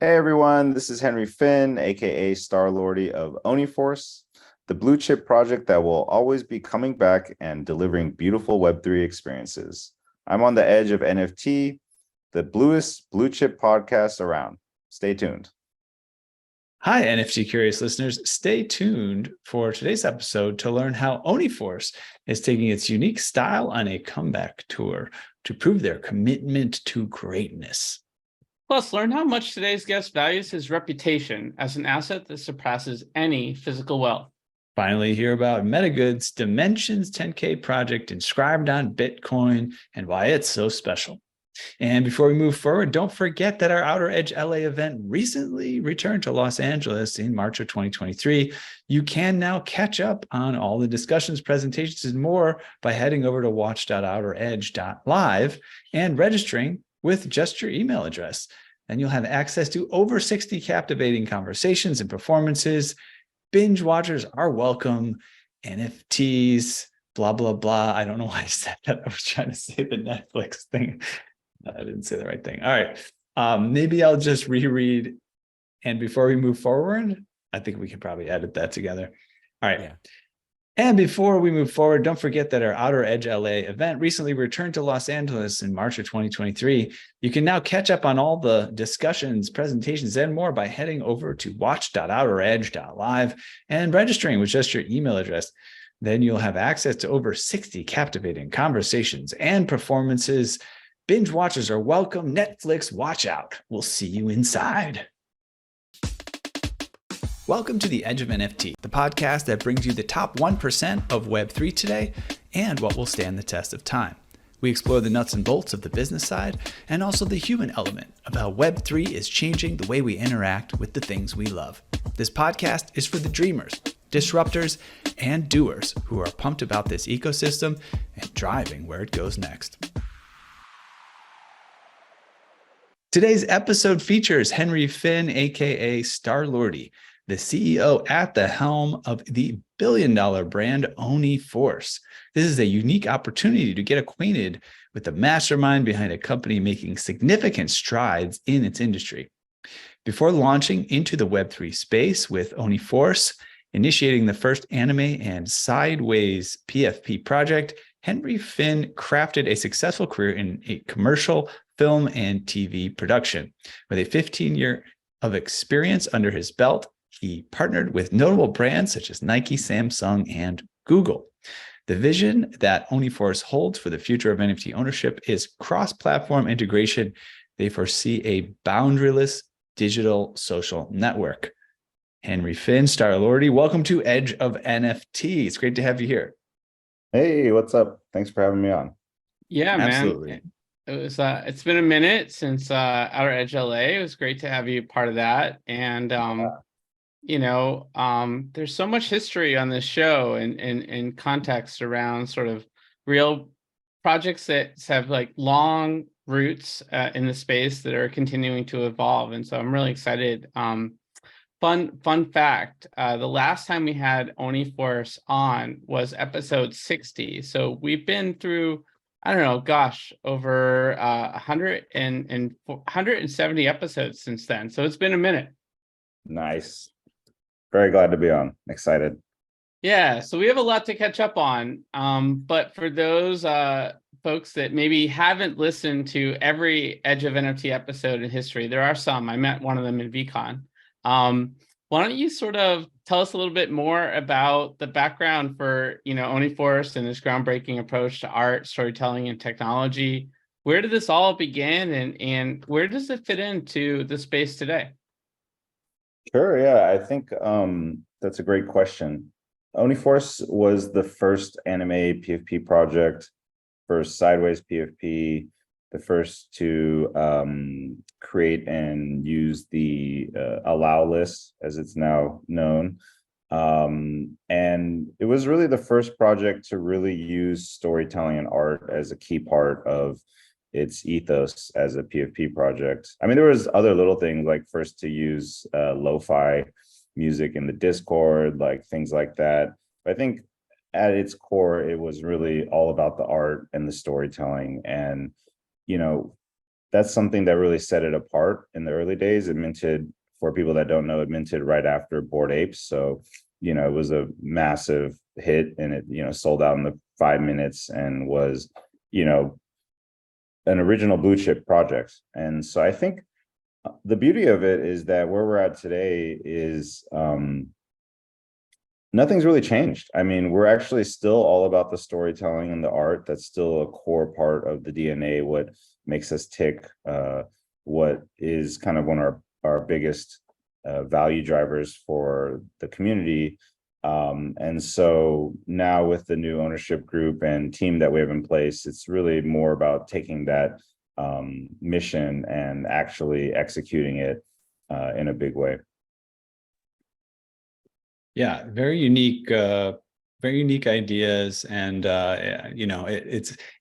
Hey everyone, this is Henry Finn, aka Starlordy of Force, the blue chip project that will always be coming back and delivering beautiful Web3 experiences. I'm on the edge of NFT, the bluest blue chip podcast around. Stay tuned. Hi, NFT curious listeners. Stay tuned for today's episode to learn how Force is taking its unique style on a comeback tour to prove their commitment to greatness. Plus, learn how much today's guest values his reputation as an asset that surpasses any physical wealth. Finally, hear about Metagood's Dimensions 10K project inscribed on Bitcoin and why it's so special. And before we move forward, don't forget that our Outer Edge LA event recently returned to Los Angeles in March of 2023. You can now catch up on all the discussions, presentations, and more by heading over to watch.outeredge.live and registering with just your email address. And you'll have access to over 60 captivating conversations and performances. Binge watchers are welcome. NFTs, blah, blah, blah. I don't know why I said that. I was trying to say the Netflix thing. I didn't say the right thing. All right. Maybe I'll just reread. And before we move forward, I think we can probably edit that together. All right. Yeah. And before we move forward, don't forget that our Outer Edge LA event recently returned to Los Angeles in March of 2023. You can now catch up on all the discussions, presentations, and more by heading over to watch.outeredge.live and registering with just your email address. Then you'll have access to over 60 captivating conversations and performances. Binge watchers are welcome. Netflix, watch out. We'll see you inside. Welcome to The Edge of NFT, the podcast that brings you the top 1% of Web3 today and what will stand the test of time. We explore the nuts and bolts of the business side and also the human element of how Web3 is changing the way we interact with the things we love. This podcast is for the dreamers, disruptors, and doers who are pumped about this ecosystem and driving where it goes next. Today's episode features Henry Finn, aka Starlordy, the CEO at the helm of the billion-dollar brand Force. This is a unique opportunity to get acquainted with the mastermind behind a company making significant strides in its industry. Before launching into the Web3 space with Force, initiating the first anime and Sideways PFP project, Henry Finn crafted a successful career in a commercial, film, and TV production. With a 15-year of experience under his belt, he partnered with notable brands such as Nike, Samsung, and Google. The vision that Force holds for the future of NFT ownership is cross-platform integration. They foresee a boundaryless digital social network. Henry Finn, Starlordy, welcome to Edge of NFT. It's great to have you here. Hey, what's up? Thanks for having me on. Yeah, Absolutely. Man. It's been a minute since Outer Edge LA. It was great to have you part of that. And there's so much history on this show and context around sort of real projects that have like long roots in the space that are continuing to evolve. And so I'm really excited. Fun fact, the last time we had Force on was episode 60. So we've been through, I don't know, over 170 episodes since then. So it's been a minute. Nice. Very glad to be on. Excited. Yeah, so we have a lot to catch up on. But for those folks that maybe haven't listened to every Edge of NFT episode in history, there are some. I met one of them in VCon. Why don't you sort of tell us a little bit more about the background for, Force and this groundbreaking approach to art, storytelling, and technology? Where did this all begin, and where does it fit into the space today? Sure, yeah, I think that's a great question. Force was the first anime PFP project, first Sideways PFP, the first to create and use the allow list, as it's now known. And it was really the first project to really use storytelling and art as a key part of its ethos as a PFP project. I mean, there was other little things like first to use lo-fi music in the Discord, like things like that. But I think at its core, it was really all about the art and the storytelling. And, that's something that really set it apart in the early days. It minted, for people that don't know, it minted right after Bored Apes. So, it was a massive hit, and it, sold out in the 5 minutes and was, an original blue chip project. And so I think the beauty of it is that where we're at today is nothing's really changed. I mean, we're actually still all about the storytelling and the art. That's still a core part of the DNA, what makes us tick, what is kind of one of our biggest value drivers for the community. And so now with the new ownership group and team that we have in place, it's really more about taking that mission and actually executing it in a big way. Yeah, very unique ideas, and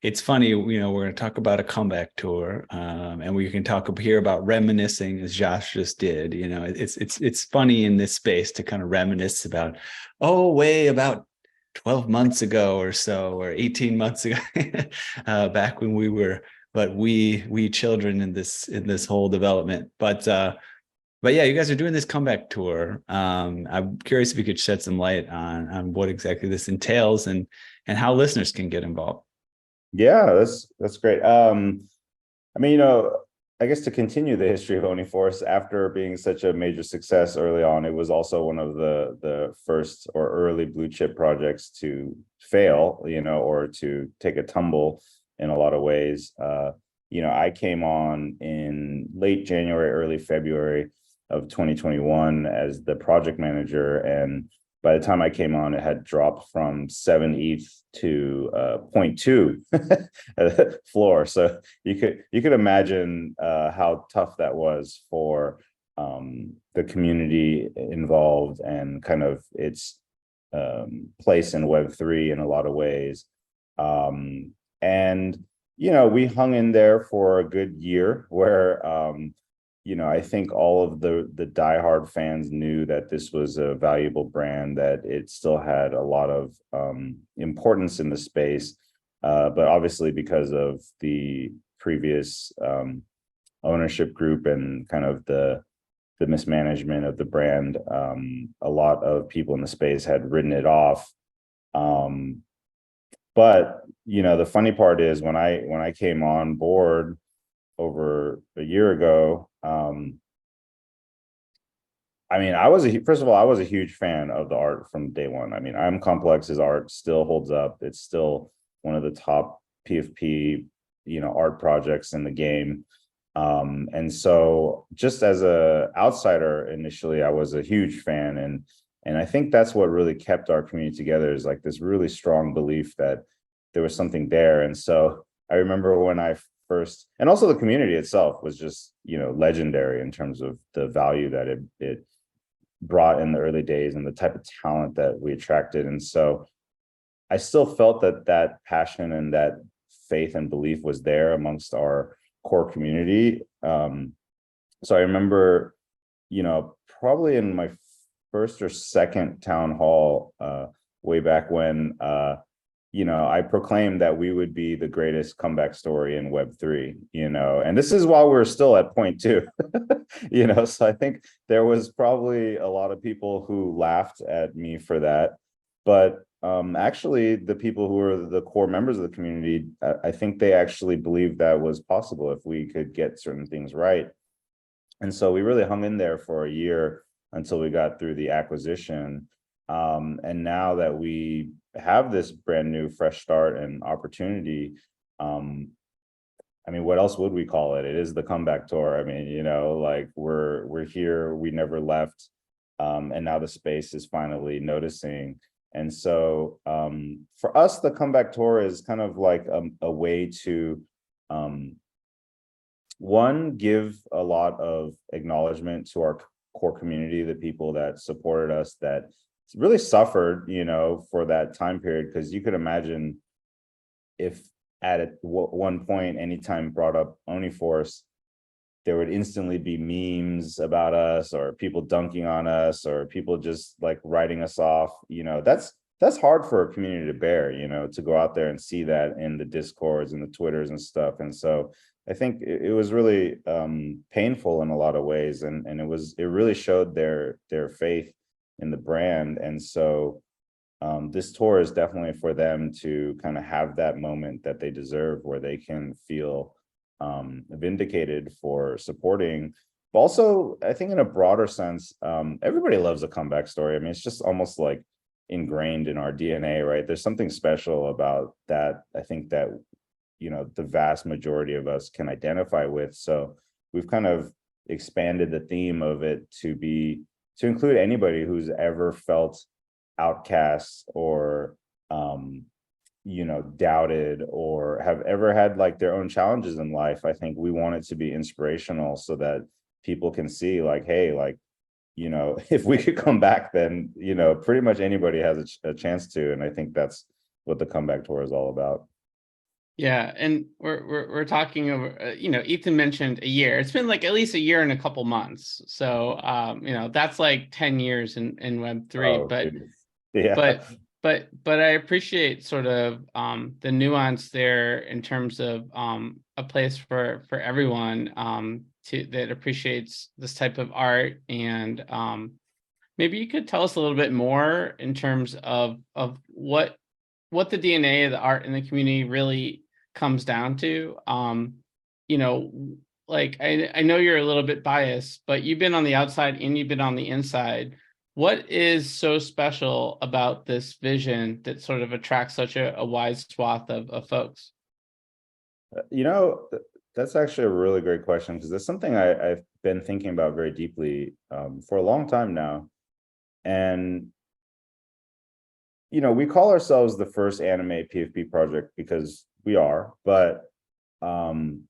it's funny. We're going to talk about a comeback tour, and we can talk here about reminiscing, as Josh just did. It's funny in this space to kind of reminisce about, about 12 months ago or so, or 18 months ago, back when we were, but we children in this whole development, But yeah, you guys are doing this comeback tour. I'm curious if you could shed some light on what exactly this entails and how listeners can get involved. Yeah, that's great. I mean, I guess to continue the history of Force, after being such a major success early on, it was also one of the first or early blue chip projects to fail, or to take a tumble in a lot of ways. I came on in late January, early February of 2021 as the project manager, and by the time I came on, it had dropped from 7 ETH to 0.2 floor. So you could imagine how tough that was for the community involved and kind of its place in Web3 in a lot of ways. And we hung in there for a good year where I think all of the diehard fans knew that this was a valuable brand, that it still had a lot of importance in the space. But obviously, because of the previous ownership group and kind of the mismanagement of the brand, a lot of people in the space had written it off. But the funny part is when I came on board over a year ago, I mean, first of all, I was a huge fan of the art from day one. I mean, I'm Complex's art still holds up. It's still one of the top PFP, art projects in the game. And so just as a outsider, initially, I was a huge fan. And I think that's what really kept our community together, is like this really strong belief that there was something there. And so I remember when I first, and also the community itself was just, legendary in terms of the value that it brought in the early days and the type of talent that we attracted. And so I still felt that passion and that faith and belief was there amongst our core community. So I remember, probably in my first or second town hall, way back when, I proclaimed that we would be the greatest comeback story in Web3, and this is while we're still at 0.2, so I think there was probably a lot of people who laughed at me for that. But actually, the people who are the core members of the community, I think they actually believed that was possible if we could get certain things right. And so we really hung in there for a year until we got through the acquisition. And now that we have this brand new fresh start and opportunity, I mean, what else would we call it? It is the comeback tour. I mean, like we're here, we never left. And now the space is finally noticing. And so for us, the comeback tour is kind of like a way to one, give a lot of acknowledgement to our core community, the people that supported us, that really suffered, for that time period. Because you could imagine if at one point, anytime brought up Force, there would instantly be memes about us, or people dunking on us, or people just like writing us off. That's hard for a community to bear, to go out there and see that in the Discords and the Twitters and stuff. And so I think it was really painful in a lot of ways, and it really showed their faith in the brand. And so this tour is definitely for them to kind of have that moment that they deserve, where they can feel vindicated for supporting. But also, I think in a broader sense, everybody loves a comeback story. I mean, it's just almost like ingrained in our DNA, right? There's something special about that. I think that, you know, the vast majority of us can identify with. So we've kind of expanded the theme of it to include anybody who's ever felt outcast or you know, doubted, or have ever had like their own challenges in life. I think we want it to be inspirational so that people can see like, hey, like, you know, if we could come back, then, you know, pretty much anybody has a chance to. And I think that's what the comeback tour is all about. Yeah, and we're talking over. You know, Ethan mentioned a year. It's been like at least a year and a couple months. So you know, that's like 10 years in Web3. Oh, But goodness. Yeah. but I appreciate sort of the nuance there in terms of a place for everyone that appreciates this type of art. And maybe you could tell us a little bit more in terms of what the DNA of the art in the community really comes down to. You know, like I know you're a little bit biased, but you've been on the outside and you've been on the inside. What is so special about this vision that sort of attracts such a wide swath of folks? You know, that's actually a really great question, because that's something I've been thinking about very deeply for a long time now. And, you know, we call ourselves the first anime PFP project because we are, but one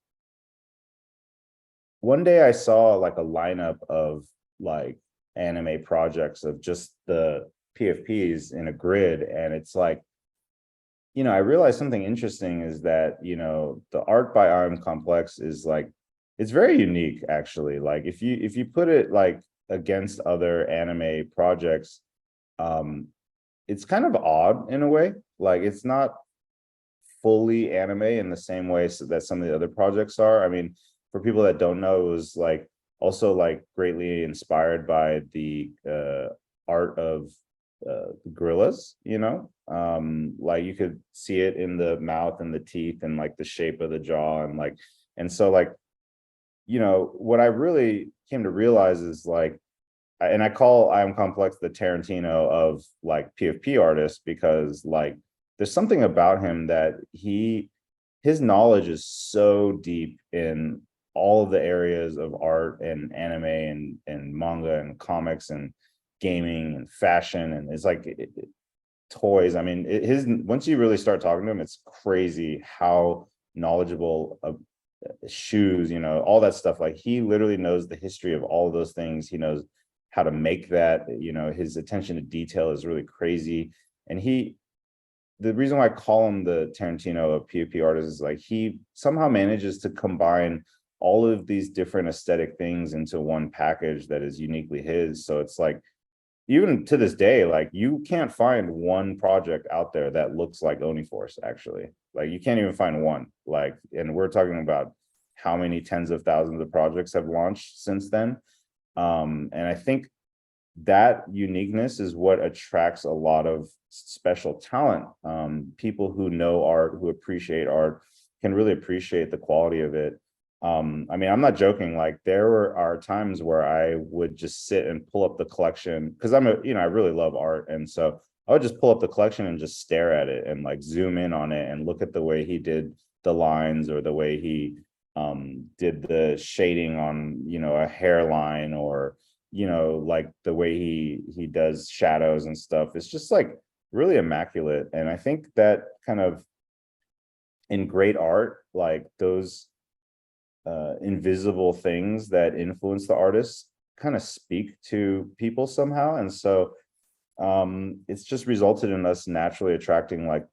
day I saw like a lineup of like anime projects of just the PFPs in a grid, and it's like, you know, I realized something interesting is that, you know, the art by Complex is like, it's very unique actually. Like if you put it like against other anime projects, it's kind of odd in a way. Like it's not fully anime in the same way that some of the other projects are. I mean, for people that don't know, it was like also like greatly inspired by the art of gorillas, you know, like you could see it in the mouth and the teeth and like the shape of the jaw, and like, and so like, you know, what I really came to realize is like, and I call I Am Complex the Tarantino of like PFP artists, because like there's something about him that his knowledge is so deep in all of the areas of art and anime and manga and comics and gaming and fashion, and it's like toys. I mean, his once you really start talking to him, it's crazy how knowledgeable of shoes, you know, all that stuff. Like he literally knows the history of all of those things. He knows how to make that, you know, his attention to detail is really crazy. And the reason why I call him the Tarantino of PFP artists is like he somehow manages to combine all of these different aesthetic things into one package that is uniquely his. So it's like, even to this day, like you can't find one project out there that looks like Force, actually. Like you can't even find one. Like, and we're talking about how many tens of thousands of projects have launched since then. And I think that uniqueness is what attracts a lot of special talent. People who know art, who appreciate art, can really appreciate the quality of it. I mean, I'm not joking. Like there are times where I would just sit and pull up the collection, because you know, I really love art. And so I would just pull up the collection and just stare at it and like zoom in on it and look at the way he did the lines, or the way he did the shading on, you know, a hairline, or, you know, like the way he does shadows and stuff. It's just like really immaculate. And I think that kind of in great art, like those invisible things that influence the artist kind of speak to people somehow. And so it's just resulted in us naturally attracting like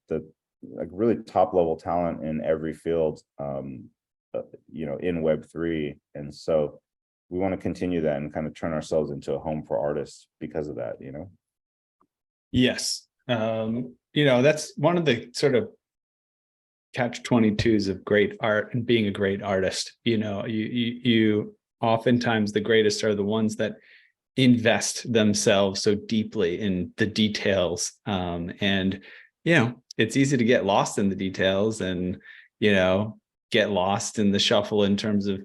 really top level talent in every field, you know, in Web3. And so we want to continue that and kind of turn ourselves into a home for artists because of that, you know? Yes. You know, that's one of the sort of catch-22s of great art and being a great artist. You oftentimes the greatest are the ones that invest themselves so deeply in the details. And it's easy to get lost in the details and get lost in the shuffle in terms of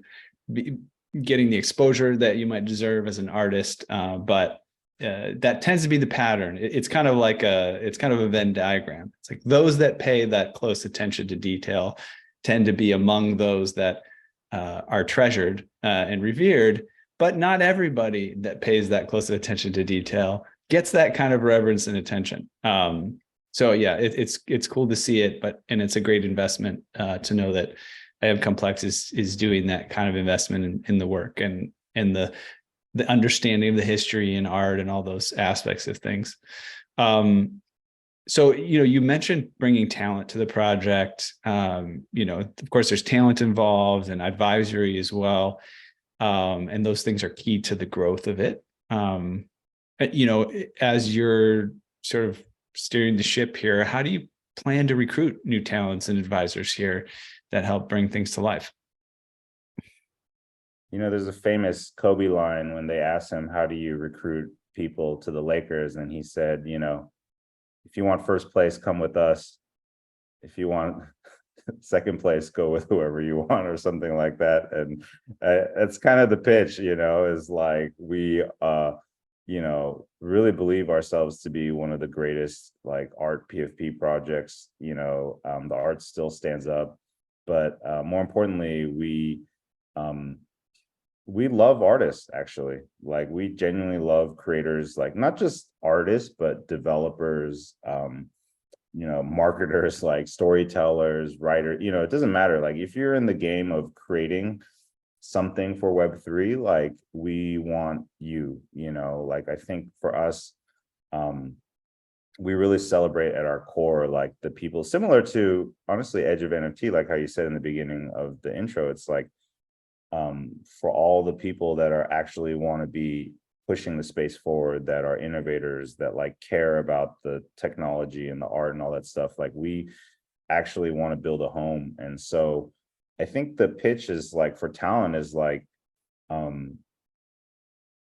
getting the exposure that you might deserve as an artist. But that tends to be the pattern. It's kind of a Venn diagram. It's like those that pay that close attention to detail tend to be among those that are treasured and revered, but not everybody that pays that close attention to detail gets that kind of reverence and attention. So yeah, it's cool to see it, and it's a great investment to know that IM Complex is doing that kind of investment in the work and the understanding of the history and art and all those aspects of things. So, you mentioned bringing talent to the project. Of course, there's talent involved and advisory as well. And those things are key to the growth of it. As you're sort of steering the ship here, how do you plan to recruit new talents and advisors here that help bring things to life? There's a famous Kobe line when they asked him, how do you recruit people to the Lakers? And he said, if you want first place, come with us. If you want second place, go with whoever you want, or something like that. And it's kind of the pitch, is like we, really believe ourselves to be one of the greatest like art PFP projects. The art still stands up, but more importantly, we love artists, actually. Like, we genuinely love creators, like not just artists, but developers, marketers, like storytellers, writers. It doesn't matter. Like, if you're in the game of creating something for Web3, like, we want you, like, I think for us, we really celebrate at our core, like the people similar to, honestly, Edge of NFT, like how you said in the beginning of the intro. It's like, for all the people that are actually want to be pushing the space forward, that are innovators, that like care about the technology and the art and all that stuff, like we actually want to build a home. And so I think the pitch is like, for talent, is like,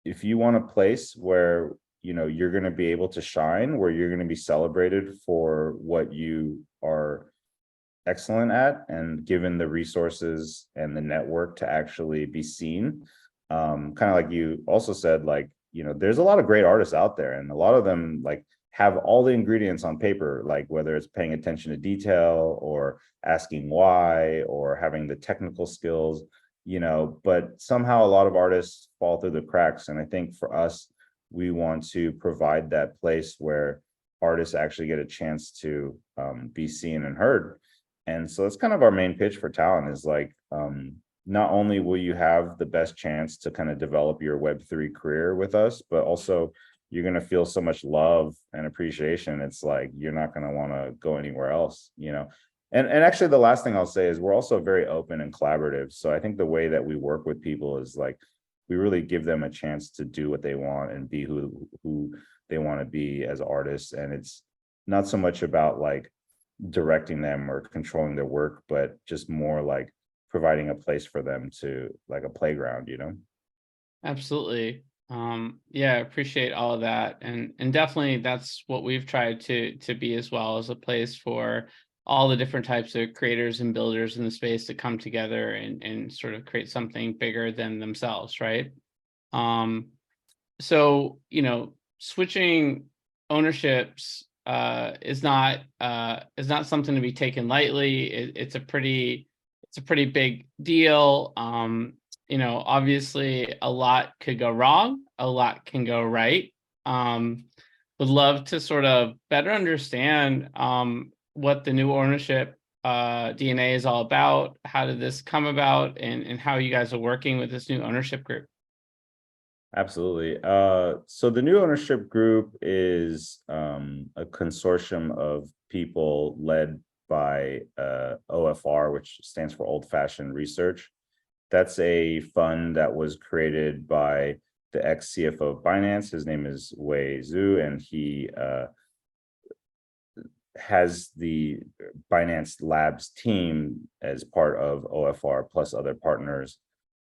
if you want a place where you're going to be able to shine, where you're going to be celebrated for what you are excellent at, and given the resources and the network to actually be seen, kind of like you also said, like, there's a lot of great artists out there, and a lot of them like have all the ingredients on paper, like whether it's paying attention to detail or asking why or having the technical skills, but somehow a lot of artists fall through the cracks. And I think for us, we want to provide that place where artists actually get a chance to be seen and heard. And so it's kind of our main pitch for talent, is like, not only will you have the best chance to kind of develop your Web3 career with us, but also you're going to feel so much love and appreciation. It's like, you're not going to want to go anywhere else, And actually, the last thing I'll say is we're also very open and collaborative. So I think the way that we work with people is like, we really give them a chance to do what they want and be who they want to be as artists. And it's not so much about like directing them or controlling their work, but just more like providing a place for them to, like a playground, Absolutely. Yeah, I appreciate all of that. And definitely that's what we've tried to be as well, as a place for all the different types of creators and builders in the space to come together and sort of create something bigger than themselves, right? So, switching ownerships is not something to be taken lightly. It's a pretty big deal. Obviously a lot could go wrong, a lot can go right. Would love to sort of better understand what the new ownership DNA is all about. How did this come about, and how you guys are working with this new ownership group? Absolutely. So the new ownership group is a consortium of people led by OFR, which stands for Old Fashioned Research. That's a fund that was created by the ex-CFO of Binance. His name is Wei Zhu, and he has the Binance Labs team as part of OFR plus other partners.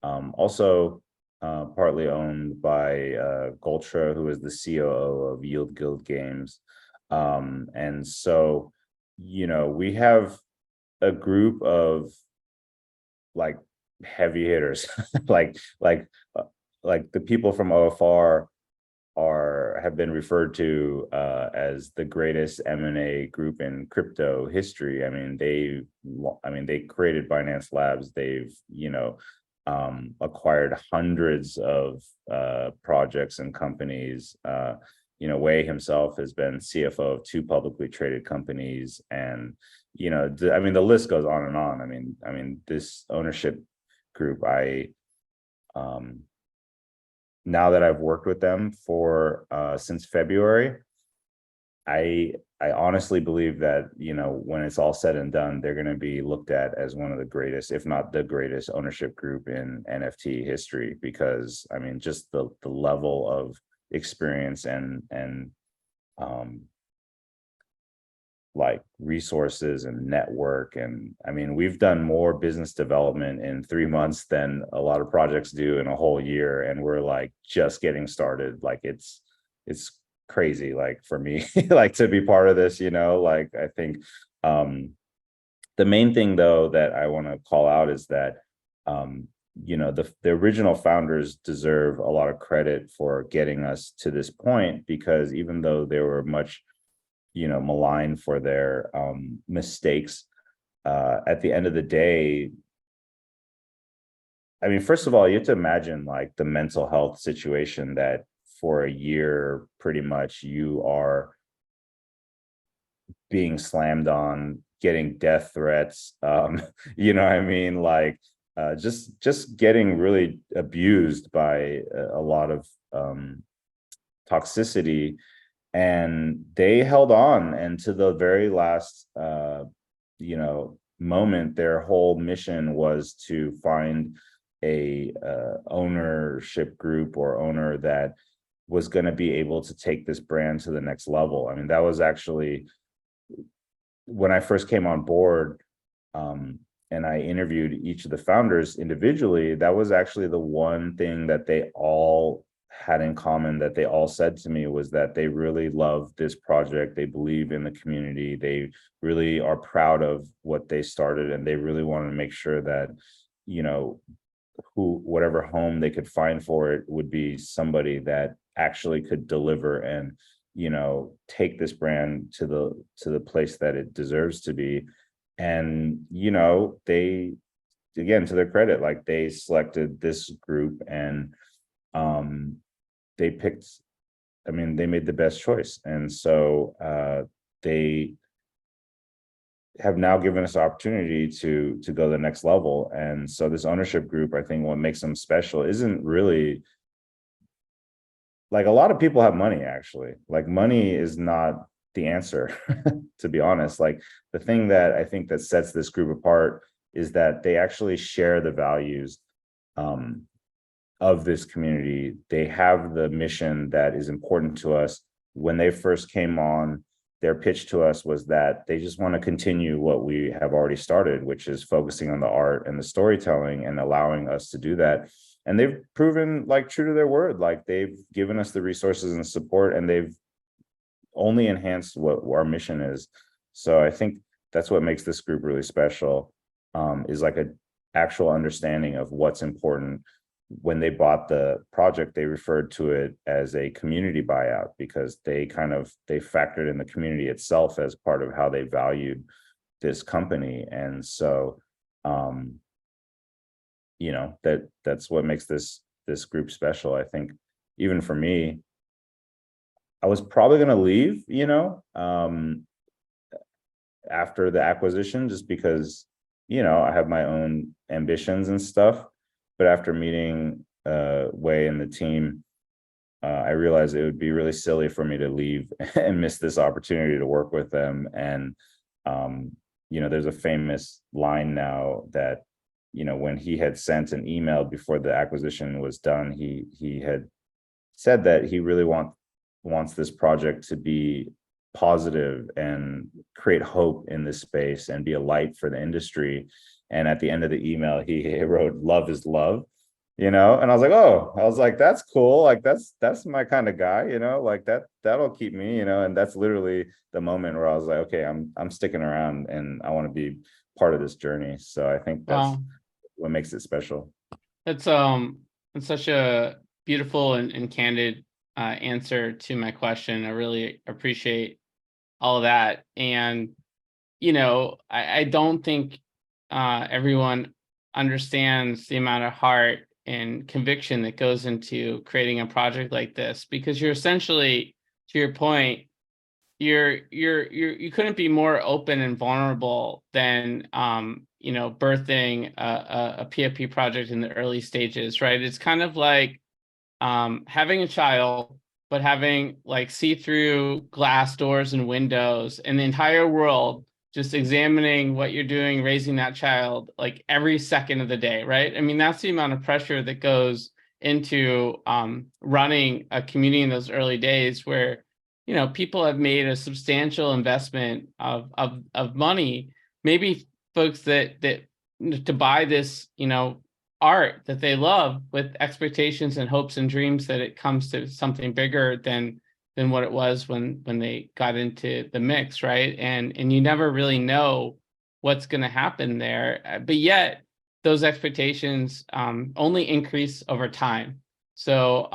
Also partly owned by Goltra, who is the COO of Yield Guild Games. And so, we have a group of like heavy hitters, like the people from OFR have been referred to as the greatest M&A group in crypto history. I mean, they created Binance Labs. They've, acquired hundreds of projects and companies. Wei himself has been CFO of 2 publicly traded companies, and the list goes on and on. I mean, this ownership group, now that I've worked with them for since February, I honestly believe that, when it's all said and done, they're going to be looked at as one of the greatest, if not the greatest ownership group in NFT history, because just the level of experience and like resources and network. And we've done more business development in 3 months than a lot of projects do in a whole year, and we're like just getting started. Like it's crazy, like for me, like to be part of this. I think the main thing though that I want to call out is that the original founders deserve a lot of credit for getting us to this point, because even though they were much maligned for their mistakes, at the end of the day, first of all, you have to imagine like the mental health situation that for a year pretty much you are being slammed on, getting death threats, like just getting really abused by a lot of toxicity. And they held on, and to the very last moment, their whole mission was to find a ownership group or owner that was going to be able to take this brand to the next level. That was actually when I first came on board, and I interviewed each of the founders individually. That was actually the one thing that they all had in common, that they all said to me, was that they really love this project. They believe in the community. They really are proud of what they started, and they really wanted to make sure that, whatever home they could find for it would be somebody that actually could deliver and, take this brand to the place that it deserves to be. And, they, again, to their credit, like they selected this group, and they picked, they made the best choice. And so they have now given us the opportunity to go to the next level. And so this ownership group, I think what makes them special isn't really, like, a lot of people have money, actually. Like, money is not the answer, to be honest. Like, the thing that I think that sets this group apart is that they actually share the values of this community. They have the mission that is important to us. When they first came on, their pitch to us was that they just want to continue what we have already started, which is focusing on the art and the storytelling and allowing us to do that. And they've proven like true to their word. Like, they've given us the resources and support, and they've only enhanced what our mission is. So I think that's what makes this group really special, is like an actual understanding of what's important. When they bought the project, they referred to it as a community buyout, because they factored in the community itself as part of how they valued this company. And so, that's what makes this group special. I think even for me, I was probably going to leave, after the acquisition, just because, I have my own ambitions and stuff. But after meeting Wei and the team, I realized it would be really silly for me to leave and miss this opportunity to work with them. And, there's a famous line now that, when he had sent an email before the acquisition was done, he had said that he really wants this project to be positive and create hope in this space and be a light for the industry. And at the end of the email, he wrote, "Love is love," and I was like, oh, that's cool. Like, that's my kind of guy, like that'll keep me, and that's literally the moment where I was like, okay, I'm sticking around and I want to be part of this journey. So I think that's what makes it special. It's such a beautiful and candid answer to my question. I really appreciate all of that. And I don't think everyone understands the amount of heart and conviction that goes into creating a project like this, because you're essentially, to your point, you couldn't be more open and vulnerable than birthing a PFP project in the early stages, right? It's kind of like having a child, but having like see-through glass doors and windows, and the entire world just examining what you're doing, raising that child like every second of the day, right? I mean, that's the amount of pressure that goes into running a community in those early days, where people have made a substantial investment of money, maybe folks that to buy this art that they love, with expectations and hopes and dreams that it comes to something bigger than what it was when they got into the mix, right? And you never really know what's going to happen there, but yet those expectations only increase over time. So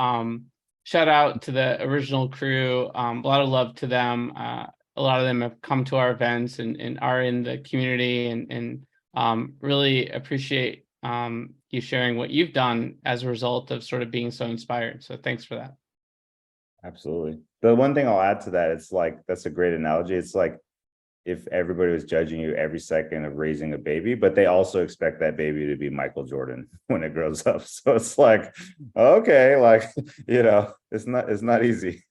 shout out to the original crew. A lot of love to them. A lot of them have come to our events and are in the community, and really appreciate you sharing what you've done as a result of sort of being so inspired. So thanks for that. Absolutely. The one thing I'll add to that, it's like, that's a great analogy. It's like if everybody was judging you every second of raising a baby, but they also expect that baby to be Michael Jordan when it grows up. So it's like, okay, like, it's not easy.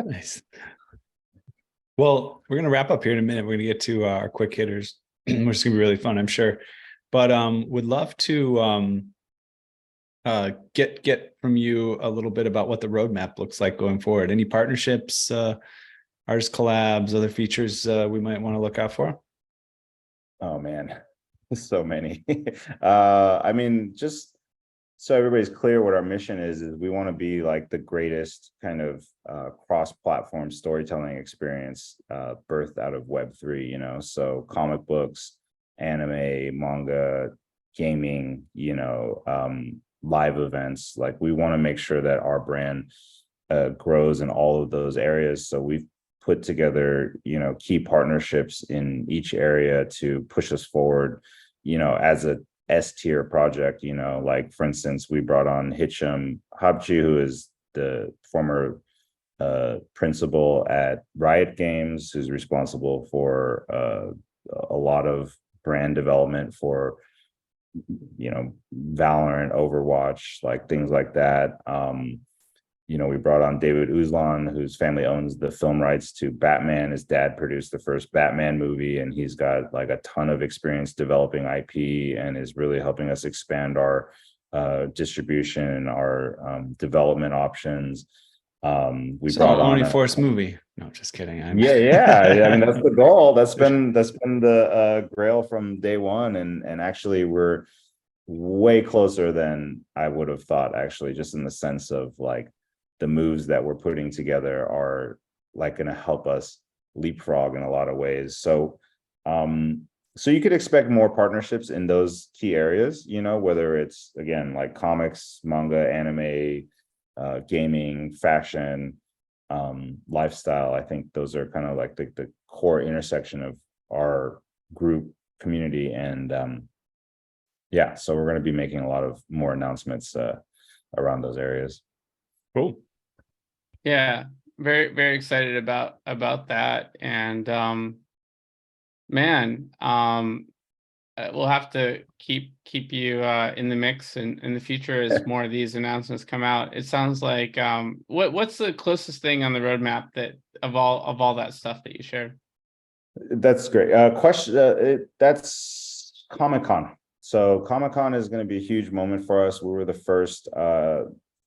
Nice. Well, we're going to wrap up here in a minute. We're going to get to our quick hitters, which is going to be really fun, I'm sure. But would love to get from you a little bit about what the roadmap looks like going forward. Any partnerships, artist collabs, other features we might want to look out for? Oh man, so many. I mean, just so everybody's clear what our mission is we want to be like the greatest kind of cross-platform storytelling experience birthed out of Web3, so comic books, anime, manga, gaming, live events. Like, we want to make sure that our brand grows in all of those areas. So we've put together, key partnerships in each area to push us forward, as a S-tier project. Like, for instance, we brought on Hitcham Habchi, who is the former principal at Riot Games, who's responsible for a lot of brand development for Valorant, Overwatch, like things like that. We brought on David Uzlan, whose family owns the film rights to Batman. His dad produced the first Batman movie, and he's got like a ton of experience developing IP and is really helping us expand our distribution, our development options. We brought on a Force movie. No, just kidding. Yeah. I mean, that's the goal. That's been the grail from day one, and actually we're way closer than I would have thought, actually, just in the sense of like the moves that we're putting together are like going to help us leapfrog in a lot of ways. So so you could expect more partnerships in those key areas, whether it's, again, like comics, manga, anime, gaming, fashion, lifestyle. I think those are kind of like the core intersection of our group community. And yeah, so we're going to be making a lot of more announcements around those areas. Cool. Yeah, very, very excited about that. And man, we'll have to keep you in the mix in the future as more of these announcements come out. It sounds like what's the closest thing on the roadmap that of all that stuff that you shared? That's great. That's Comic-Con. So Comic-Con is going to be a huge moment for us. We were the first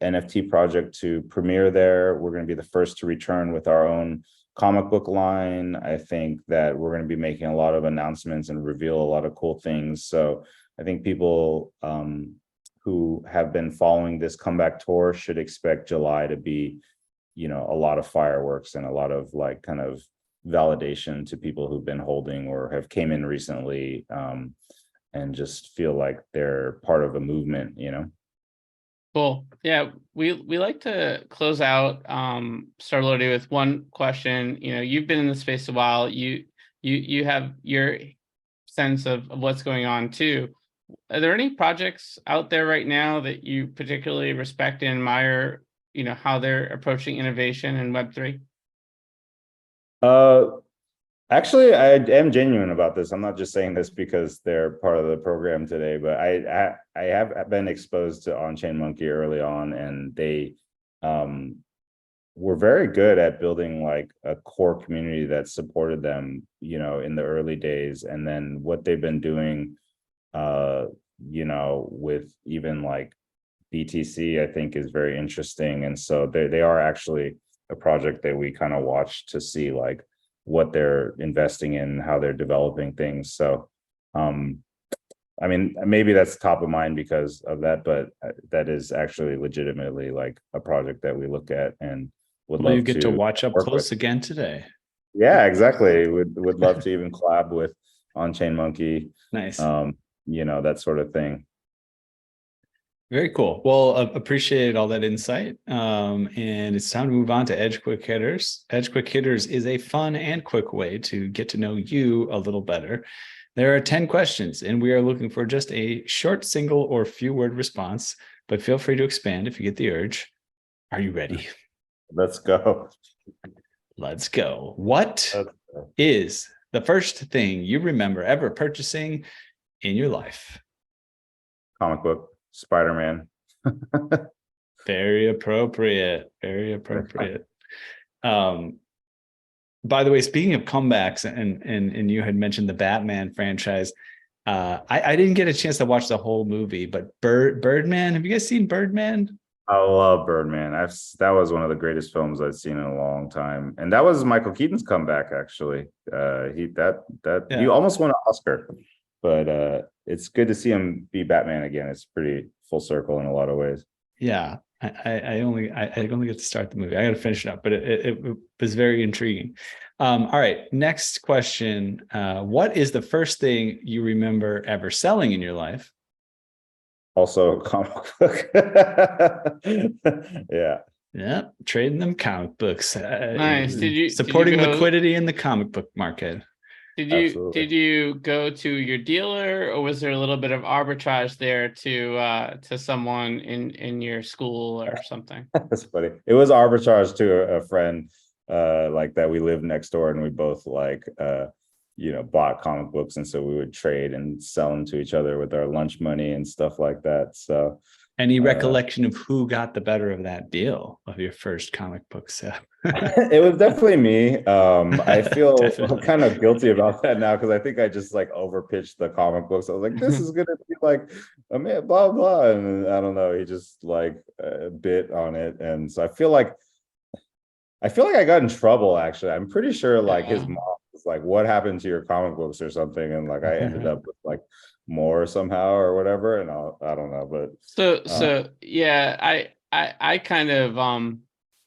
NFT project to premiere there. We're going to be the first to return with our own comic book line. I think that we're going to be making a lot of announcements and reveal a lot of cool things. So I think people who have been following this comeback tour should expect July to be, a lot of fireworks and a lot of like kind of validation to people who've been holding or have came in recently, and just feel like they're part of a movement, Cool. Yeah, we like to close out Starlordy with one question. You've been in the space a while. You have your sense of what's going on too. Are there any projects out there right now that you particularly respect and admire, how they're approaching innovation in Web3? Actually, I am genuine about this. I'm not just saying this because they're part of the program today, but I have been exposed to On-Chain Monkey early on, and they were very good at building like a core community that supported them, in the early days. And then what they've been doing, with even like BTC, I think is very interesting. And so they are actually a project that we kind of watch to see like what they're investing in, how they're developing things. So, I mean, maybe that's top of mind because of that, but that is actually legitimately like a project that we look at and would love you get to watch up close with. again today. Yeah, exactly. Would love to even collab with On-Chain Monkey. Nice. That sort of thing. Very cool. Well, appreciate all that insight. And it's time to move on to Edge Quick Hitters. Edge Quick Hitters is a fun and quick way to get to know you a little better. There are 10 questions, and we are looking for just a short, single, or few word response, but feel free to expand if you get the urge. Are you ready? Let's go. Let's go. What is the first thing you remember ever purchasing in your life? Comic book. Spider-Man. Very appropriate. Very appropriate. By the way, speaking of comebacks, and you had mentioned the Batman franchise. I didn't get a chance to watch the whole movie, but Birdman. Have you guys seen Birdman? I love Birdman. That was one of the greatest films I've seen in a long time, and that was Michael Keaton's comeback. Actually, he almost won an Oscar, but it's good to see him be Batman again. It's pretty full circle in a lot of ways. Yeah, I only get to start the movie. I got to finish it up, but it was very intriguing. All right, next question. What is the first thing you remember ever selling in your life? Also, comic book. Yeah, trading them comic books. Nice. Supporting liquidity in the comic book market? Did you go to your dealer, or was there a little bit of arbitrage there to someone in your school or something? That's funny. It was arbitrage to a friend like that. We lived next door, and we both like bought comic books, and so we would trade and sell them to each other with our lunch money and stuff like that. So, any recollection of who got the better of that deal of your first comic book sale? It was definitely me. I feel kind of guilty about that now because I think I just like overpitched the comic books. I was like, this is gonna be like a man, blah blah, and I don't know. He just like bit on it, and so I feel like I got in trouble. Actually, I'm pretty sure like his mom was like, "What happened to your comic books or something?" And like I ended up with like more somehow or whatever, and I don't know, but so yeah, I kind of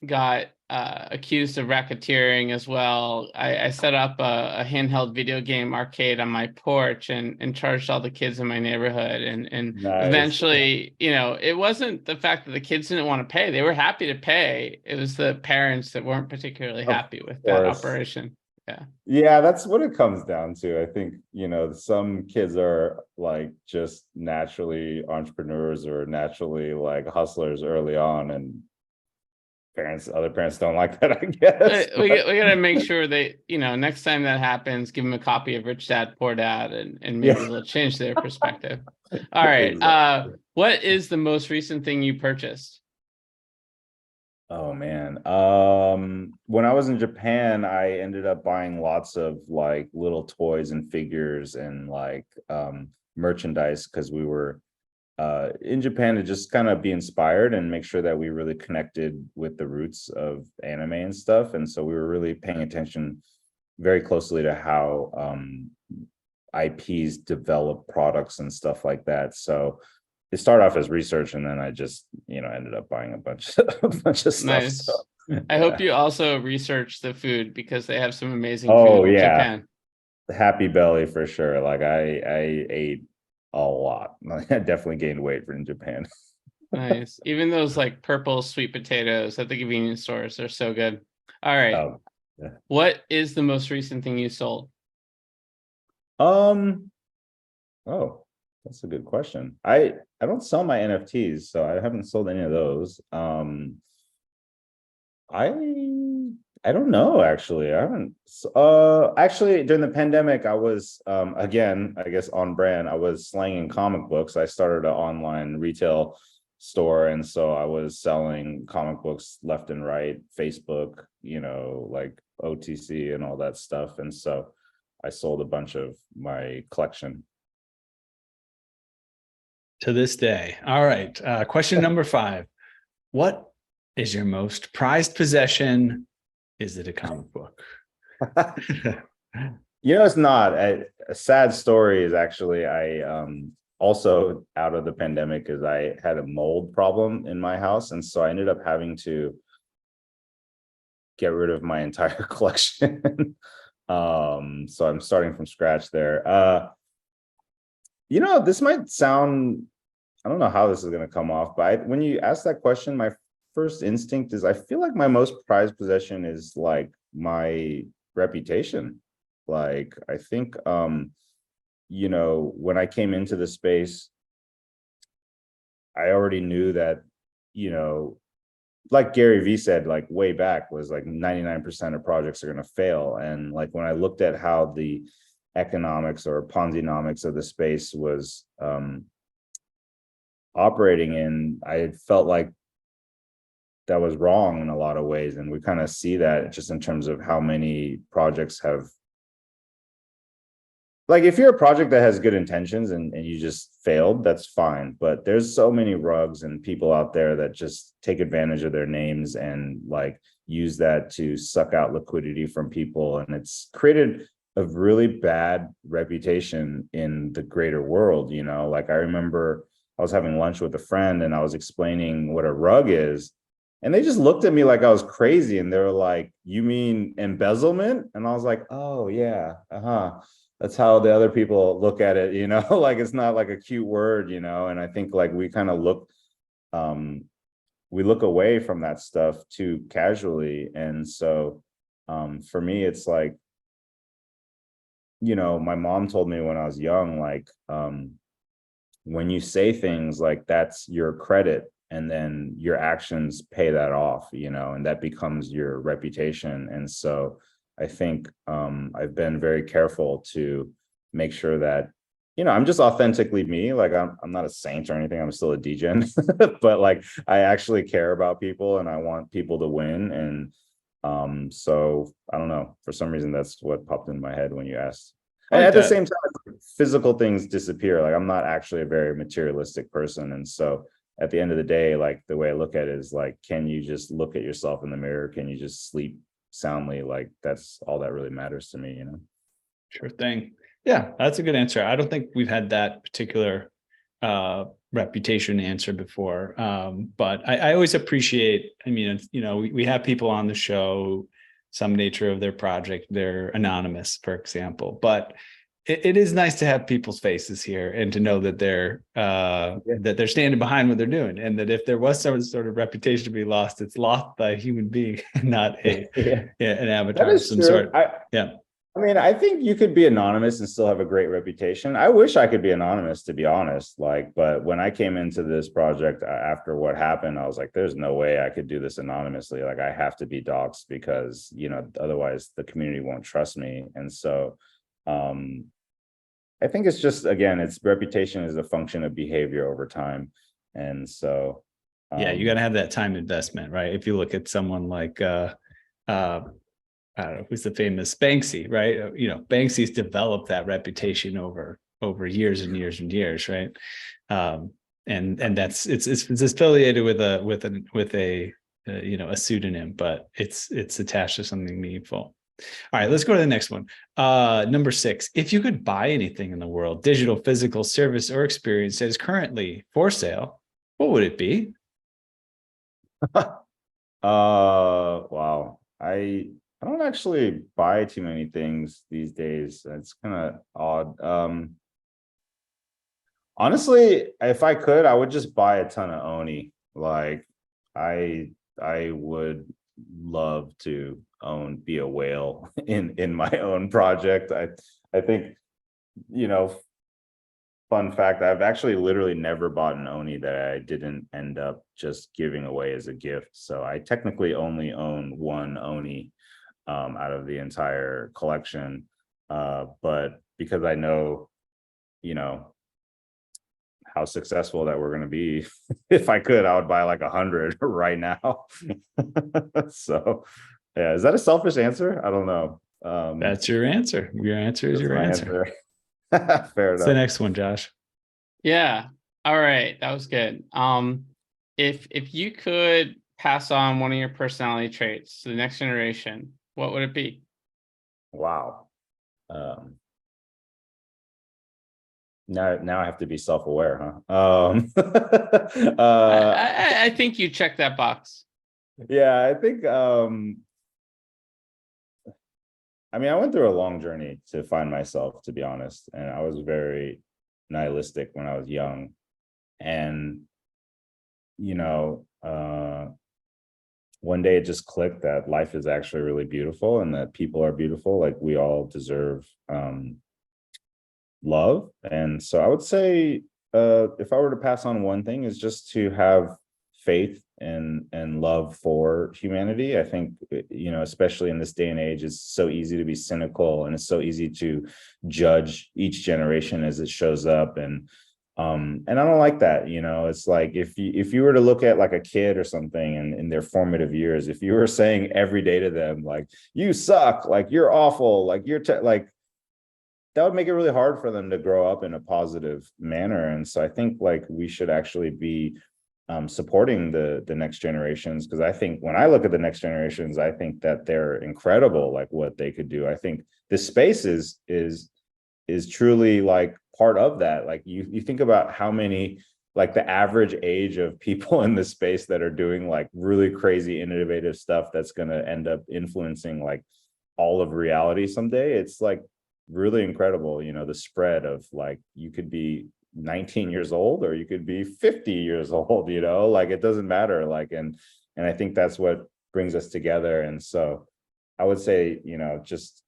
got accused of racketeering as well. I set up a handheld video game arcade on my porch and charged all the kids in my neighborhood, and nice. Eventually, it wasn't the fact that the kids didn't want to pay. They were happy to pay. It was the parents that weren't particularly happy with that operation. Yeah, that's what it comes down to. I think, some kids are like just naturally entrepreneurs or naturally like hustlers early on, and other parents don't like that, I guess. We got to make sure they, next time that happens, give them a copy of Rich Dad Poor Dad, and maybe they'll change their perspective. All right. Exactly. What is the most recent thing you purchased? Oh man. When I was in Japan, I ended up buying lots of like little toys and figures and like merchandise because we were in Japan to just kind of be inspired and make sure that we really connected with the roots of anime and stuff. And so we were really paying attention very closely to how IPs develop products and stuff like that. So it started off as research, and then I just, ended up buying a bunch of stuff. Nice. So, I hope you also research the food, because they have some amazing Oh food in yeah, Japan. Happy Belly for sure. Like I ate a lot. I definitely gained weight in Japan. Nice. Even those like purple sweet potatoes at the convenience stores are so good. All right. Yeah. What is the most recent thing you sold? Oh, that's a good question. I don't sell my NFTs, so I haven't sold any of those. I don't know, actually. I haven't actually during the pandemic, I was again, I guess on brand, I was slanging comic books. I started an online retail store, and so I was selling comic books left and right, Facebook, like OTC and all that stuff. And so I sold a bunch of my collection. To this day. All right. Question number 5. What is your most prized possession? Is it a comic book? It's not. A sad story is actually I also out of the pandemic is I had a mold problem in my house, and so I ended up having to get rid of my entire collection. So I'm starting from scratch there. This might sound, I don't know how this is going to come off, but when you ask that question, my first instinct is I feel like my most prized possession is like my reputation. Like I think when I came into the space, I already knew that, like Gary Vee said, like way back, was like 99% of projects are going to fail. And like when I looked at how the economics or Ponzi-nomics of the space was operating in, I felt like that was wrong in a lot of ways. And we kind of see that just in terms of how many projects have, like, if you're a project that has good intentions and you just failed, that's fine. But there's so many rugs and people out there that just take advantage of their names and like use that to suck out liquidity from people. And it's created a really bad reputation in the greater world. Like I remember I was having lunch with a friend and I was explaining what a rug is. And they just looked at me like I was crazy. And they were like, "You mean embezzlement?" And I was like, "Oh yeah, that's how the other people look at it, like it's not like a cute word, and I think like we kind of we look away from that stuff too casually. And so for me, it's like, my mom told me when I was young, like when you say things like that's your credit, and then your actions pay that off, and that becomes your reputation. And so I think I've been very careful to make sure that, I'm just authentically me. Like I'm not a saint or anything. I'm still a degen, but like I actually care about people and I want people to win. And so I don't know, for some reason, that's what popped in my head when you asked. And Like at the that. same time, physical things disappear. Like I'm not actually a very materialistic person. And so at the end of the day, like the way I look at it is like, can you just look at yourself in the mirror? Can you just sleep soundly? Like that's all that really matters to me, Sure thing. Yeah, that's a good answer. I don't think we've had that particular reputation answer before. But I always appreciate, I mean, we have people on the show, some nature of their project, they're anonymous, for example, but it is nice to have people's faces here and to know that they're standing behind what they're doing, and that if there was some sort of reputation to be lost, it's lost by a human being, not an avatar That of is some true. sort. Yeah. I mean, I think you could be anonymous and still have a great reputation. I wish I could be anonymous, to be honest. Like, but when I came into this project after what happened, I was like, there's no way I could do this anonymously. Like, I have to be doxxed because, otherwise the community won't trust me. And so I think it's just, again, its reputation is a function of behavior over time. And so Yeah, you got to have that time investment, right? If you look at someone like I don't know who's the famous Banksy, right? Banksy's developed that reputation over years and years and years, right? and that's it's affiliated with a a pseudonym, but it's attached to something meaningful. All right, let's go to the next one. Number 6. If you could buy anything in the world, digital, physical, service, or experience that is currently for sale, what would it be? Wow. I don't actually buy too many things these days. It's kind of odd. Honestly, if I could, I would just buy a ton of Oni. Like I would love to be a whale in my own project. I think, you know, fun fact, I've actually literally never bought an Oni that I didn't end up just giving away as a gift. So I technically only own one Oni out of the entire collection. But because I know, you know, how successful that we're going to be, if I could, I would buy like 100 right now. So yeah, is that a selfish answer? I don't know. That's your answer. Your answer is your my answer. Fair What's the enough. next one, Josh? Yeah. All right. That was good. If you could pass on one of your personality traits to the next generation, what would it be? Wow. Now I have to be self-aware, huh? I think you check that box. Yeah, I think I mean, I went through a long journey to find myself, to be honest, and I was very nihilistic when I was young. And you know, one day it just clicked that life is actually really beautiful and that people are beautiful, like we all deserve love. And so I would say if I were to pass on one thing, is just to have faith and love for humanity. I think, you know, especially in this day and age, it's so easy to be cynical and it's so easy to judge each generation as it shows up. And I don't like that. You know, it's like if you were to look at like a kid or something and in their formative years, if you were saying every day to them like you suck, like you're awful, like you're like, that would make it really hard for them to grow up in a positive manner. And so I think like we should actually be supporting the next generations, because I think when I look at the next generations, I think that they're incredible, like what they could do. I think this space is truly like part of that. Like you think about how many, like the average age of people in this space that are doing like really crazy innovative stuff that's going to end up influencing like all of reality someday. It's like really incredible, you know, the spread of like you could be 19 years old or you could be 50 years old, you know, like it doesn't matter. Like and I think that's what brings us together. And so I would say, you know, just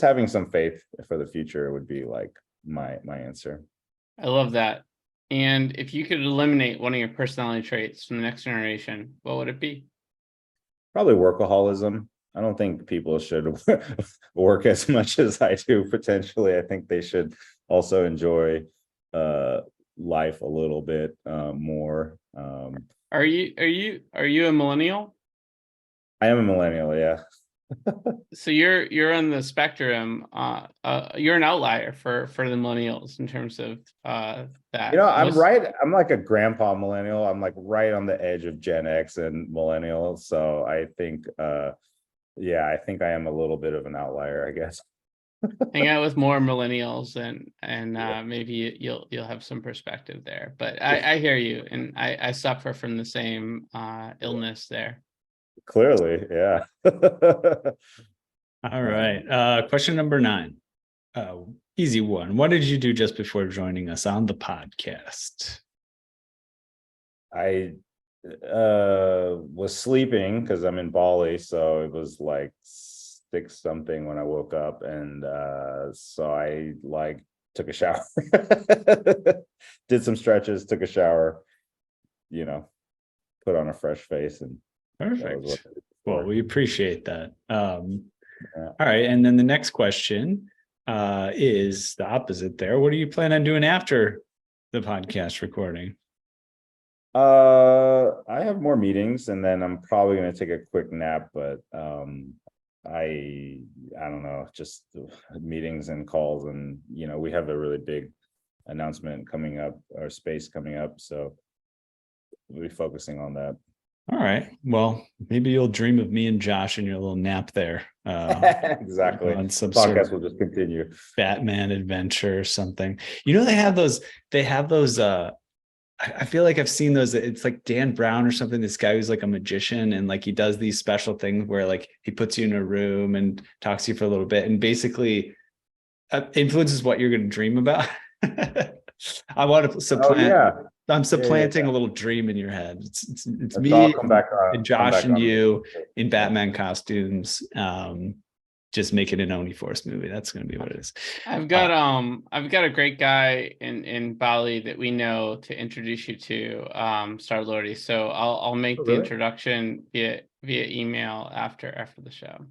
having some faith for the future would be like my answer. I love that. And if you could eliminate one of your personality traits from the next generation, what would it be? Probably workaholism. I don't think people should work as much as I do potentially. I think they should also enjoy life a little bit more. Are you a millennial? I am a millennial, yeah. So you're on the spectrum. You're an outlier for the millennials in terms of that. You know, I'm like a grandpa millennial. I'm like right on the edge of Gen X and millennial. So I think yeah, I think I am a little bit of an outlier, I guess. Hang out with more millennials and Yeah. maybe you'll have some perspective there. But I hear you, and I suffer from the same illness there. Clearly, yeah. All right. Question number 9. Easy one. What did you do just before joining us on the podcast? I was sleeping because I'm in Bali, so it was like 6 something when I woke up, and so I like took a shower, did some stretches, took a shower, you know, put on a fresh face, and Perfect. Well, we appreciate that. Yeah. All right. And then the next question is the opposite there. What do you plan on doing after the podcast recording? I have more meetings, and then I'm probably going to take a quick nap, but I don't know, just meetings and calls, and you know, we have a really big announcement coming up, or space coming up. So we'll be focusing on that. All right. Well, maybe you'll dream of me and Josh in your little nap there. Exactly. On some Podcast sort of will just continue. Batman adventure or something. They have those, I feel like I've seen those. It's like Dan Brown or something. This guy who's like a magician, and like he does these special things where like he puts you in a room and talks to you for a little bit and basically influences what you're going to dream about. I want to supplant. Oh, yeah. I'm supplanting a little dream in your head. It's Let's me all come back, and Josh and on. you in Batman costumes. Just make it an Oni Force movie. That's going to be what it is. I've got a great guy in Bali that we know to introduce you to, Starlordy. So I'll make the introduction via email after the show.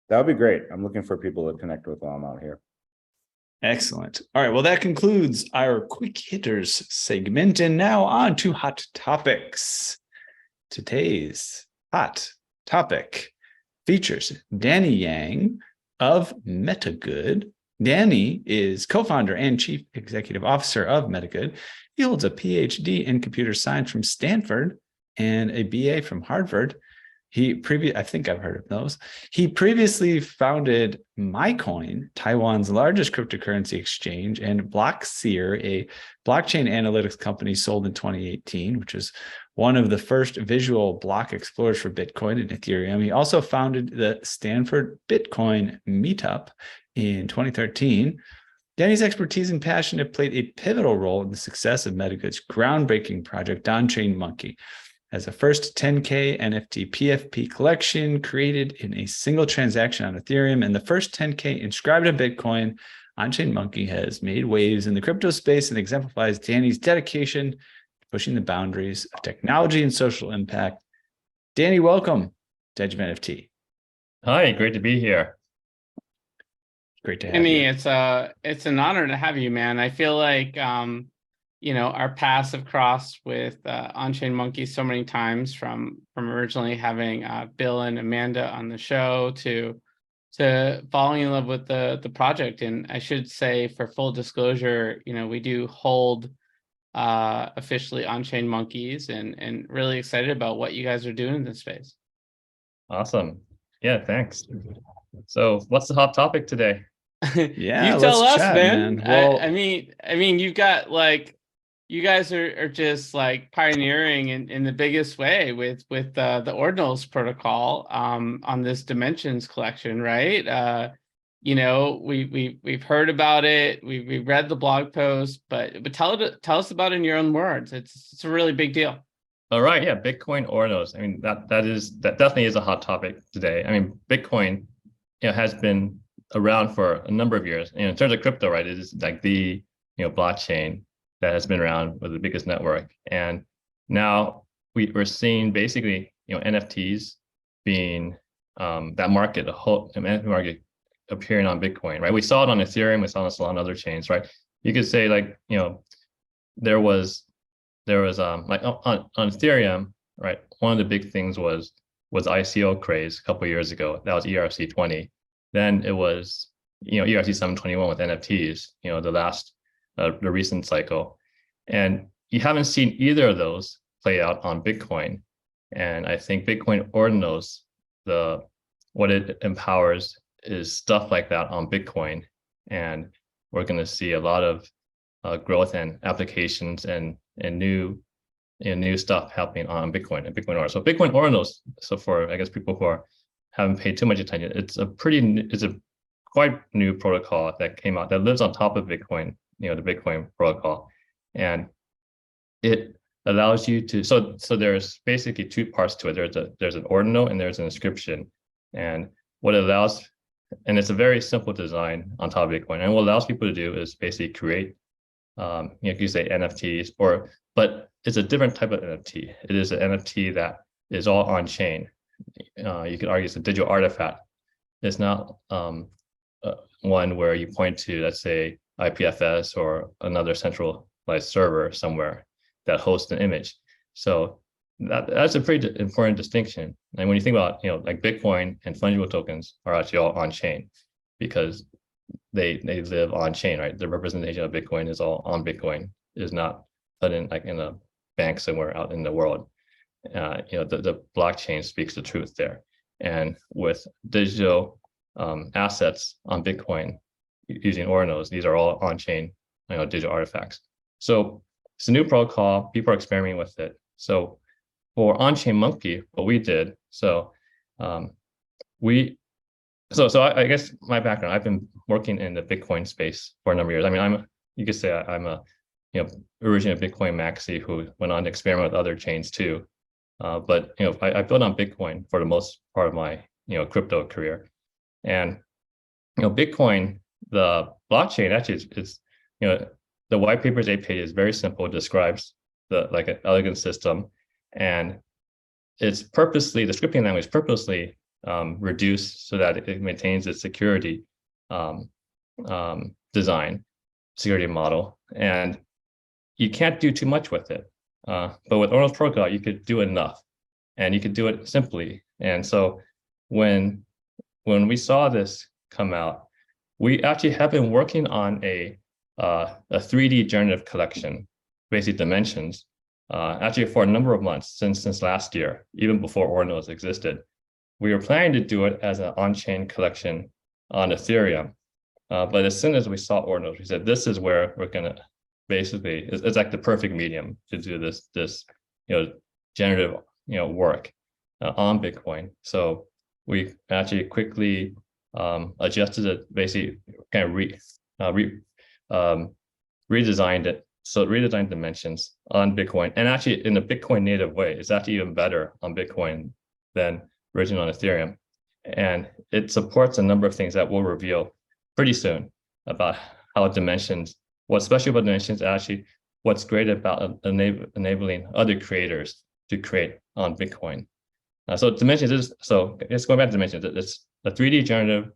That would be great. I'm looking for people to connect with while I'm out here. Excellent. All right. Well, that concludes our quick hitters segment. And now on to hot topics. Today's hot topic features Danny Yang of Metagood. Danny is co-founder and chief executive officer of Metagood. He holds a PhD in computer science from Stanford and a BA from Harvard. I think I've heard of those. He previously founded MyCoin, Taiwan's largest cryptocurrency exchange, and Blockseer, a blockchain analytics company sold in 2018, which is one of the first visual block explorers for Bitcoin and Ethereum. He also founded the Stanford Bitcoin Meetup in 2013. Danny's expertise and passion have played a pivotal role in the success of Metagood's groundbreaking project, On-Chain Monkey, as a first 10K NFT PFP collection created in a single transaction on Ethereum and the first 10K inscribed on Bitcoin. On-Chain Monkey has made waves in the crypto space and exemplifies Danny's dedication to pushing the boundaries of technology and social impact. Danny, welcome to Edge of NFT. Hi, great to be here. Great to have you. It's an honor to have you, man. I feel like our paths have crossed with On-Chain Monkey so many times, from originally having Bill and Amanda on the show to falling in love with the project. And I should say, for full disclosure, we do hold officially On-Chain Monkeys, and really excited about what you guys are doing in this space. Awesome. Yeah, thanks. So what's the hot topic today? Yeah, you tell us, chat, man. Well, I mean, you've got you guys are just like pioneering in the biggest way with the Ornorls protocol on this Dimensions collection, right? We've heard about it, we've read the blog post, but tell us about it in your own words. It's a really big deal. All right, yeah, Bitcoin Ornos. I mean, that definitely is a hot topic today. I mean, Bitcoin, has been around for a number of years. In terms of crypto, right, it is like the blockchain that has been around with the biggest network. And now we're seeing basically NFTs being that market, the whole NFT market appearing on Bitcoin, right? We saw it on Ethereum, we saw it on other chains, right? You could say there was like on Ethereum, right? One of the big things was ICO craze a couple of years ago. That was ERC20. Then it was ERC 721 with NFTs. The recent cycle, and you haven't seen either of those play out on Bitcoin. And I think Bitcoin Ordinals, what it empowers is stuff like that on Bitcoin, and we're going to see a lot of growth and applications and new stuff happening on Bitcoin and Bitcoin Ordinals. So Bitcoin Ordinals, so for I guess people who haven't paid too much attention, it's a quite new protocol that came out that lives on top of Bitcoin, the Bitcoin protocol, and it allows you to. So there's basically two parts to it. There's an ordinal and there's an inscription, and what it allows, and it's a very simple design on top of Bitcoin. And what it allows people to do is basically create, you say NFTs, but it's a different type of NFT. It is an NFT that is all on chain. You could argue it's a digital artifact. It's not one where you point to, let's say, IPFS or another centralized server somewhere that hosts an image. So that's a pretty important distinction. And when you think about, like Bitcoin and fungible tokens are actually all on chain, because they live on chain, right? The representation of Bitcoin is all on Bitcoin, is not put in like in a bank somewhere out in the world. The blockchain speaks the truth there. And with digital assets on Bitcoin using Ornorls, these are all on-chain digital artifacts. So it's a new protocol. People are experimenting with it. So for on-chain monkey, what we did, I guess my background, I've been working in the Bitcoin space for a number of years. I mean, you could say I'm a original Bitcoin maxi who went on to experiment with other chains too. But I built on Bitcoin for the most part of my crypto career, and Bitcoin, the blockchain actually is the white paper's 8 pages is very simple. It describes like an elegant system, and it's purposely, the scripting language purposely reduced so that it maintains its security design, security model, and you can't do too much with it. But with Ornorls protocol, you could do enough, and you could do it simply. And so when we saw this come out, we actually have been working on a 3D generative collection, basically dimensions, actually for a number of months since last year, even before Ornorls existed. We were planning to do it as an on-chain collection on Ethereum, but as soon as we saw Ornorls, we said this is where we're gonna basically, it's like the perfect medium to do this generative work on Bitcoin. So we actually quickly adjusted it, basically kind of redesigned it. So it redesigned dimensions on Bitcoin, and actually in a Bitcoin native way. It's actually even better on Bitcoin than original on Ethereum. And it supports a number of things that we'll reveal pretty soon about how dimensions, what's special about dimensions, actually what's great about enabling other creators to create on Bitcoin. So dimensions is, so it's going back to dimensions. It's a 3D generative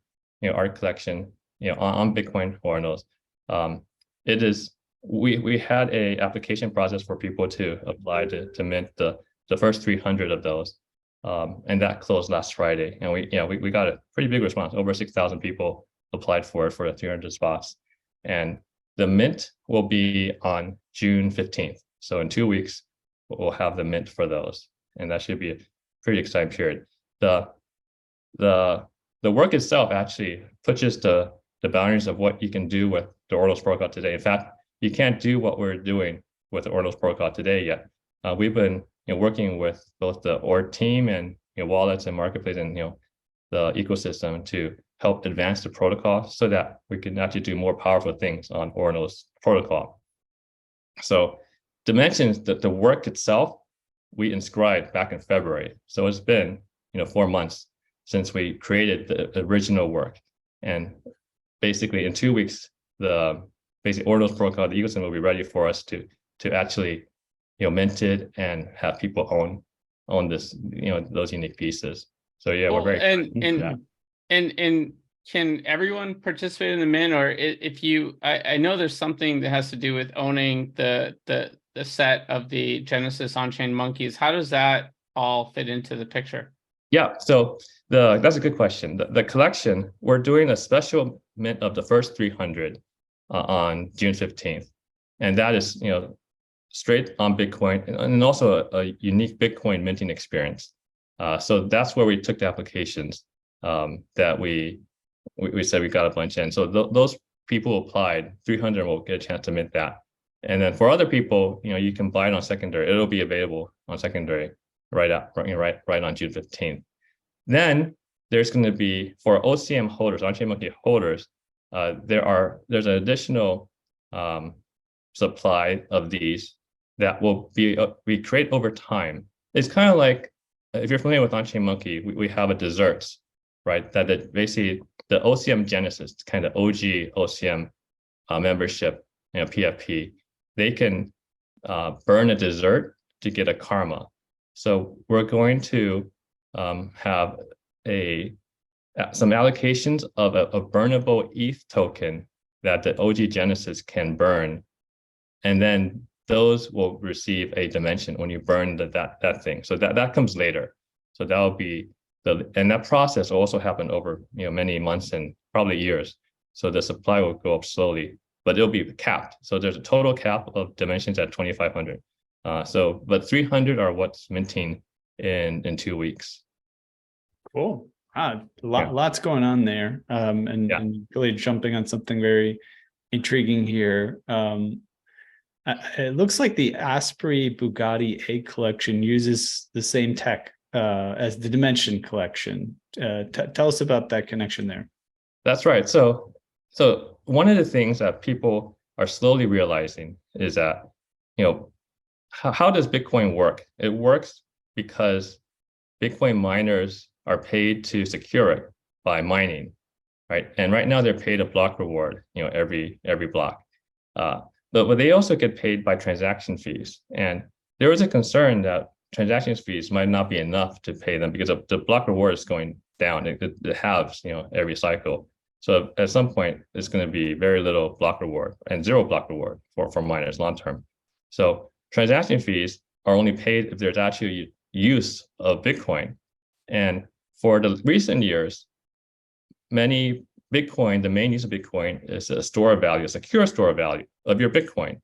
art collection on Bitcoin Ornorls. It is, we had a application process for people to apply to mint the first 300 of those, and that closed last Friday. And we got a pretty big response. Over 6,000 people applied for it for the 300 spots, and the mint will be on June 15th. So in 2 weeks, we'll have the mint for those, and that should be a pretty exciting period. The work itself actually pushes the boundaries of what you can do with the Ornorls protocol today. In fact, you can't do what we're doing with the Ornorls protocol today yet. We've been working with both the Ord team and wallets and marketplace and the ecosystem to help advance the protocol so that we can actually do more powerful things on Ornorls protocol. So dimensions, the work itself, we inscribed back in February. So it's been 4 months since we created the original work, and basically in 2 weeks, the basic Ornorls protocol, the ecosystem will be ready for us to actually mint it and have people own this those unique pieces. So yeah, well, we're very and can everyone participate in the mint, or if you I know there's something that has to do with owning the set of the Genesis on-chain monkeys. How does that all fit into the picture? Yeah, so that's a good question. The collection, we're doing a special mint of the first 300 on June 15th, and that is straight on Bitcoin, and also a unique Bitcoin minting experience. So that's where we took the applications that we said we got a bunch in. So those people applied, 300 will get a chance to mint that. And then for other people, you can buy it on secondary. It'll be available on secondary right on June 15th. Then there's going to be, for OCM holders, on-chain monkey holders, there's an additional supply of these that will be we create over time. It's kind of like, if you're familiar with on-chain monkey, we have a desserts, right? That basically the OCM Genesis, kind of OG OCM membership, PFP, they can burn a dessert to get a karma. So we're going to have some allocations of a burnable ETH token that the OG Genesis can burn, and then those will receive a dimension when you burn that thing. So that comes later. So that will be and that process will also happen over many months and probably years. So the supply will go up slowly, but it'll be capped. So there's a total cap of dimensions at 2,500. But 300 are what's minting in 2 weeks. Cool. Lots going on there. And really jumping on something very intriguing here. It looks like the Asprey Bugatti A collection uses the same tech as the Dimension collection. Tell us about that connection there. That's right. So one of the things that people are slowly realizing is that, how does Bitcoin work? It works because Bitcoin miners are paid to secure it by mining, right? And right now they're paid a block reward, every block. But they also get paid by transaction fees. And there was a concern that transaction fees might not be enough to pay them because the block reward is going down. It halves, every cycle. So at some point, it's going to be very little block reward and zero block reward for miners long term. So transaction fees are only paid if there's actually use of Bitcoin. And for the recent years, the main use of Bitcoin is a store of value, a secure store of value of your Bitcoin.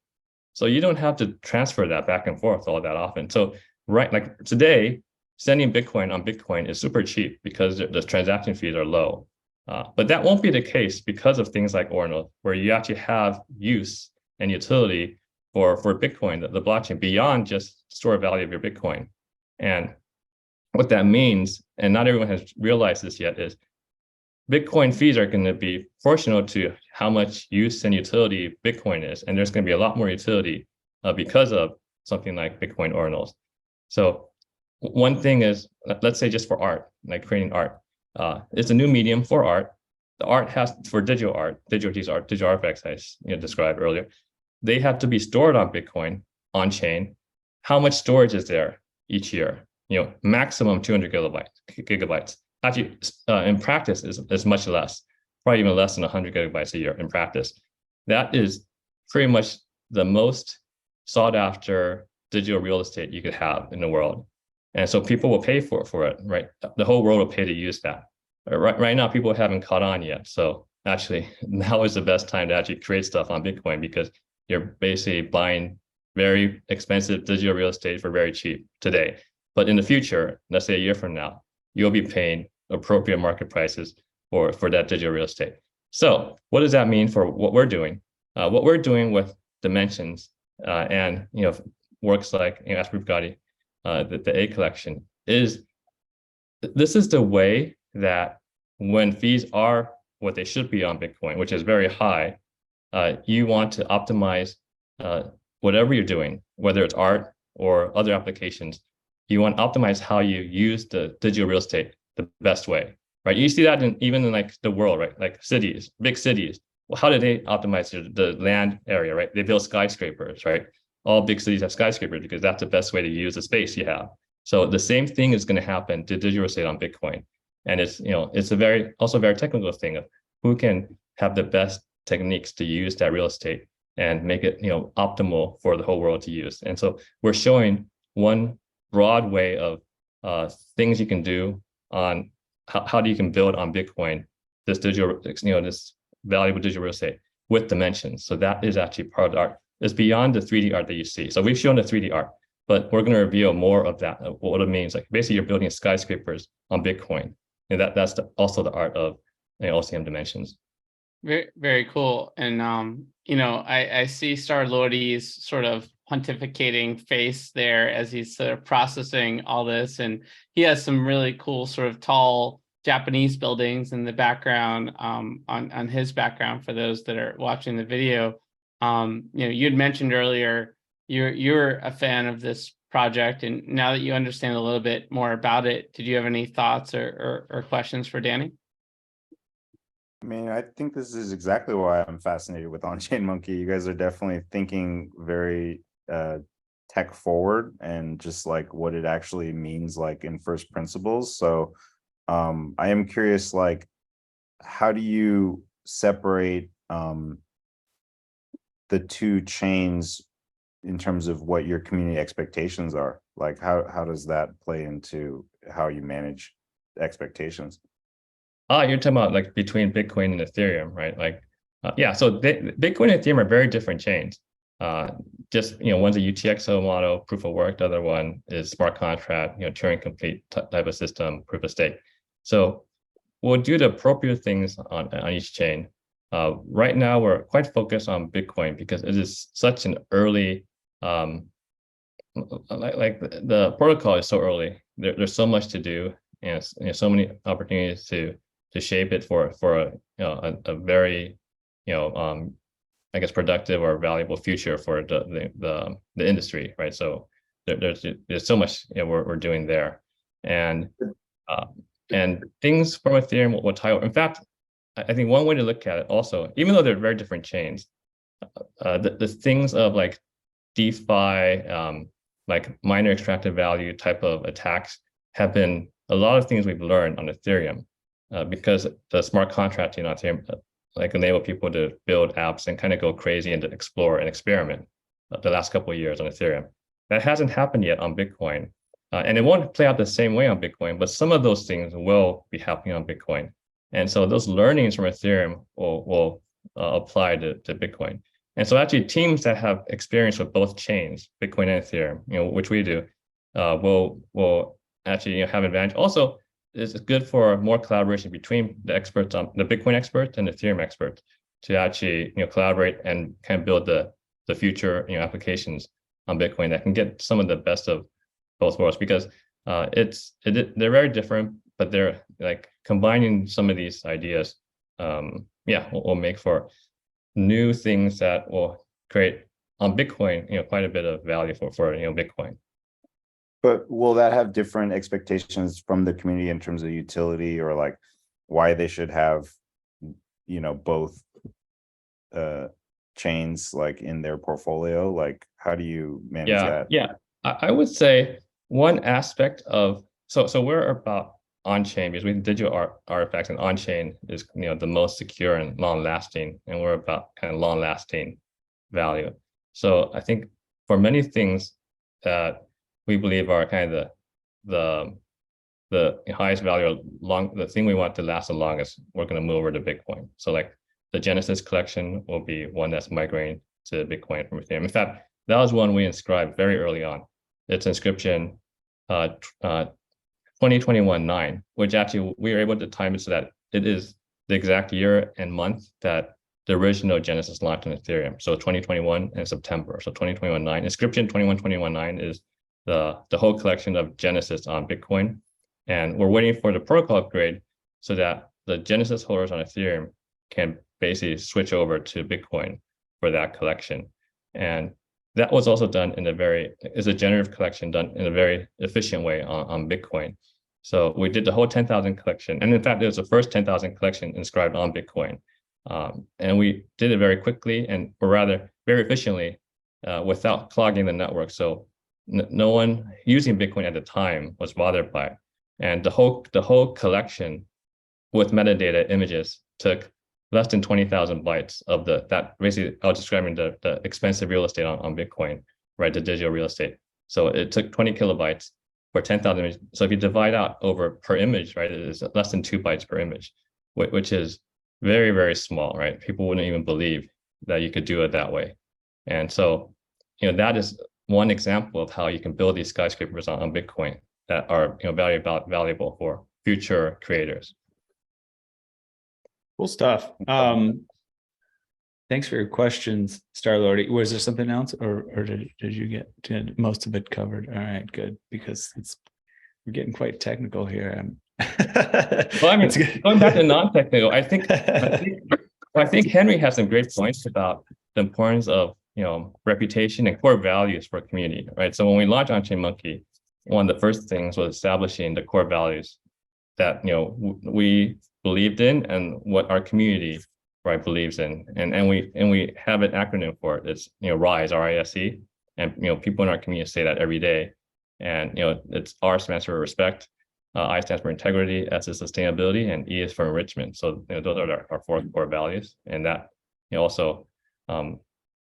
So you don't have to transfer that back and forth all that often. So like today, sending Bitcoin on Bitcoin is super cheap because the transaction fees are low. But that won't be the case because of things like Ornorls, where you actually have use and utility for Bitcoin, the blockchain, beyond just store value of your Bitcoin. And what that means, and not everyone has realized this yet, is Bitcoin fees are going to be proportional to how much use and utility Bitcoin is. And there's going to be a lot more utility because of something like Bitcoin Ornorls. So one thing is, let's say just for art, like creating art, it's a new medium for art. The art for digital artifacts I described earlier, they have to be stored on Bitcoin, on chain. How much storage is there each year? Maximum 200 gigabytes. Actually, in practice is much less, probably even less than 100 gigabytes a year in practice. That is pretty much the most sought after digital real estate you could have in the world. And so people will pay for it, right? The whole world will pay to use that. Right now, people haven't caught on yet. So actually, now is the best time to actually create stuff on Bitcoin because you're basically buying very expensive digital real estate for very cheap today. But in the future, let's say a year from now, you'll be paying appropriate market prices for that digital real estate. So what does that mean for what we're doing? What we're doing with Dimensions and works like Asprey Bugatti, the A collection, is this is the way that when fees are what they should be on Bitcoin, which is very high, you want to optimize whatever you're doing, whether it's art or other applications. You want to optimize how you use the digital real estate the best way, right? You see that even in like the world, right? Like cities, big cities. Well, how do they optimize the land area, right? They build skyscrapers, right? All big cities have skyscrapers because that's the best way to use the space you have. So the same thing is going to happen to digital real estate on Bitcoin. And it's also a very technical thing of who can have the best techniques to use that real estate and make it, optimal for the whole world to use. And so we're showing one broad way of things you can do on how you can build on Bitcoin, this digital, this valuable digital real estate with dimensions. So that is actually part of the art. It's beyond the 3D art that you see. So we've shown the 3D art, but we're going to reveal more of that, of what it means. Like basically you're building skyscrapers on Bitcoin. And that's also the art of LCM Dimensions. Very, very cool. And, I see Starlordy's sort of pontificating face there as he's sort of processing all this. And he has some really cool sort of tall Japanese buildings in the background, on his background for those that are watching the video. You'd mentioned earlier, you're a fan of this project. And now that you understand a little bit more about it, did you have any thoughts or questions for Danny? I mean, I think this is exactly why I'm fascinated with On-Chain Monkey. You guys are definitely thinking very tech forward and just like what it actually means, like in first principles. So I am curious, like, how do you separate the two chains in terms of what your community expectations are? Like, how does that play into how you manage expectations? You're talking about like between Bitcoin and Ethereum, right? Like, yeah. So Bitcoin and Ethereum are very different chains. Just one's a UTXO model, proof of work. The other one is smart contract, Turing complete type of system, proof of stake. So we'll do the appropriate things on each chain. Right now, we're quite focused on Bitcoin because it is such an early, like the protocol is so early. There's so much to do, and so many opportunities to shape it for a very I guess productive or valuable future for the industry, right? So there's so much we're doing there, and things from Ethereum will tie over. In fact, I think one way to look at it also, even though they're very different chains, the things of like DeFi, like miner extracted value type of attacks have been a lot of things we've learned on Ethereum, because the smart contracting on Ethereum like enable people to build apps and kind of go crazy and to explore and experiment the last couple of years on Ethereum. That hasn't happened yet on Bitcoin. And it won't play out the same way on Bitcoin, but some of those things will be happening on Bitcoin. And so those learnings from Ethereum will apply to Bitcoin. And so actually teams that have experience with both chains, Bitcoin and Ethereum, which we do, will actually have advantage. Also, it's good for more collaboration between the experts on the Bitcoin experts and the Ethereum experts to actually collaborate and kind of build the future applications on Bitcoin that can get some of the best of both worlds, because they're very different, but they're like combining some of these ideas will make for new things that will create on Bitcoin quite a bit of value for Bitcoin. But will that have different expectations from the community in terms of utility, or like why they should have, both chains like in their portfolio? Like, how do you manage that? Yeah, I would say one aspect of so we're about on-chain because we do digital artifacts, and on-chain is the most secure and long-lasting, and we're about kind of long-lasting value. So I think for many things that we believe are kind of the highest value, the thing we want to last the longest, we're going to move over to Bitcoin. So like the Genesis collection will be one that's migrating to Bitcoin from Ethereum. In fact, that was one we inscribed very early on. It's inscription 2021-9, which actually we were able to time it so that it is the exact year and month that the original Genesis launched on Ethereum. So 2021 in September. So 2021-9. Inscription 21-21-9 is the whole collection of Genesis on Bitcoin. And we're waiting for the protocol upgrade so that the Genesis holders on Ethereum can basically switch over to Bitcoin for that collection. And that was also done is a generative collection done in a very efficient way on Bitcoin. So we did the whole 10,000 collection. And in fact, it was the first 10,000 collection inscribed on Bitcoin. And we did it very quickly, or rather very efficiently, without clogging the network. So no one using Bitcoin at the time was bothered by it. And the whole collection with metadata images took less than 20,000 bytes of that basically I was describing the expensive real estate on Bitcoin, right? The digital real estate. So it took 20 kilobytes for 10,000 images. So if you divide out over per image, right, it is less than 2 bytes per image, which is very, very small, right? People wouldn't even believe that you could do it that way. And so, that is one example of how you can build these skyscrapers on Bitcoin that are valuable for future creators. Cool stuff. Thanks for your questions, Starlordy. Was there something else, or did you get most of it covered? All right, good, because we're getting quite technical here. Well, I mean, going back to non-technical, I think Henry has some great points about the importance of reputation and core values for a community, right? So when we launched On-Chain Monkey, one of the first things was establishing the core values that we believed in and what our community, right, believes in, and we have an acronym for it. It's RISE, RISE, and people in our community say that every day. And it's R stands for respect, I stands for integrity, S is sustainability, and E is for enrichment. So those are our 4 core values, and that also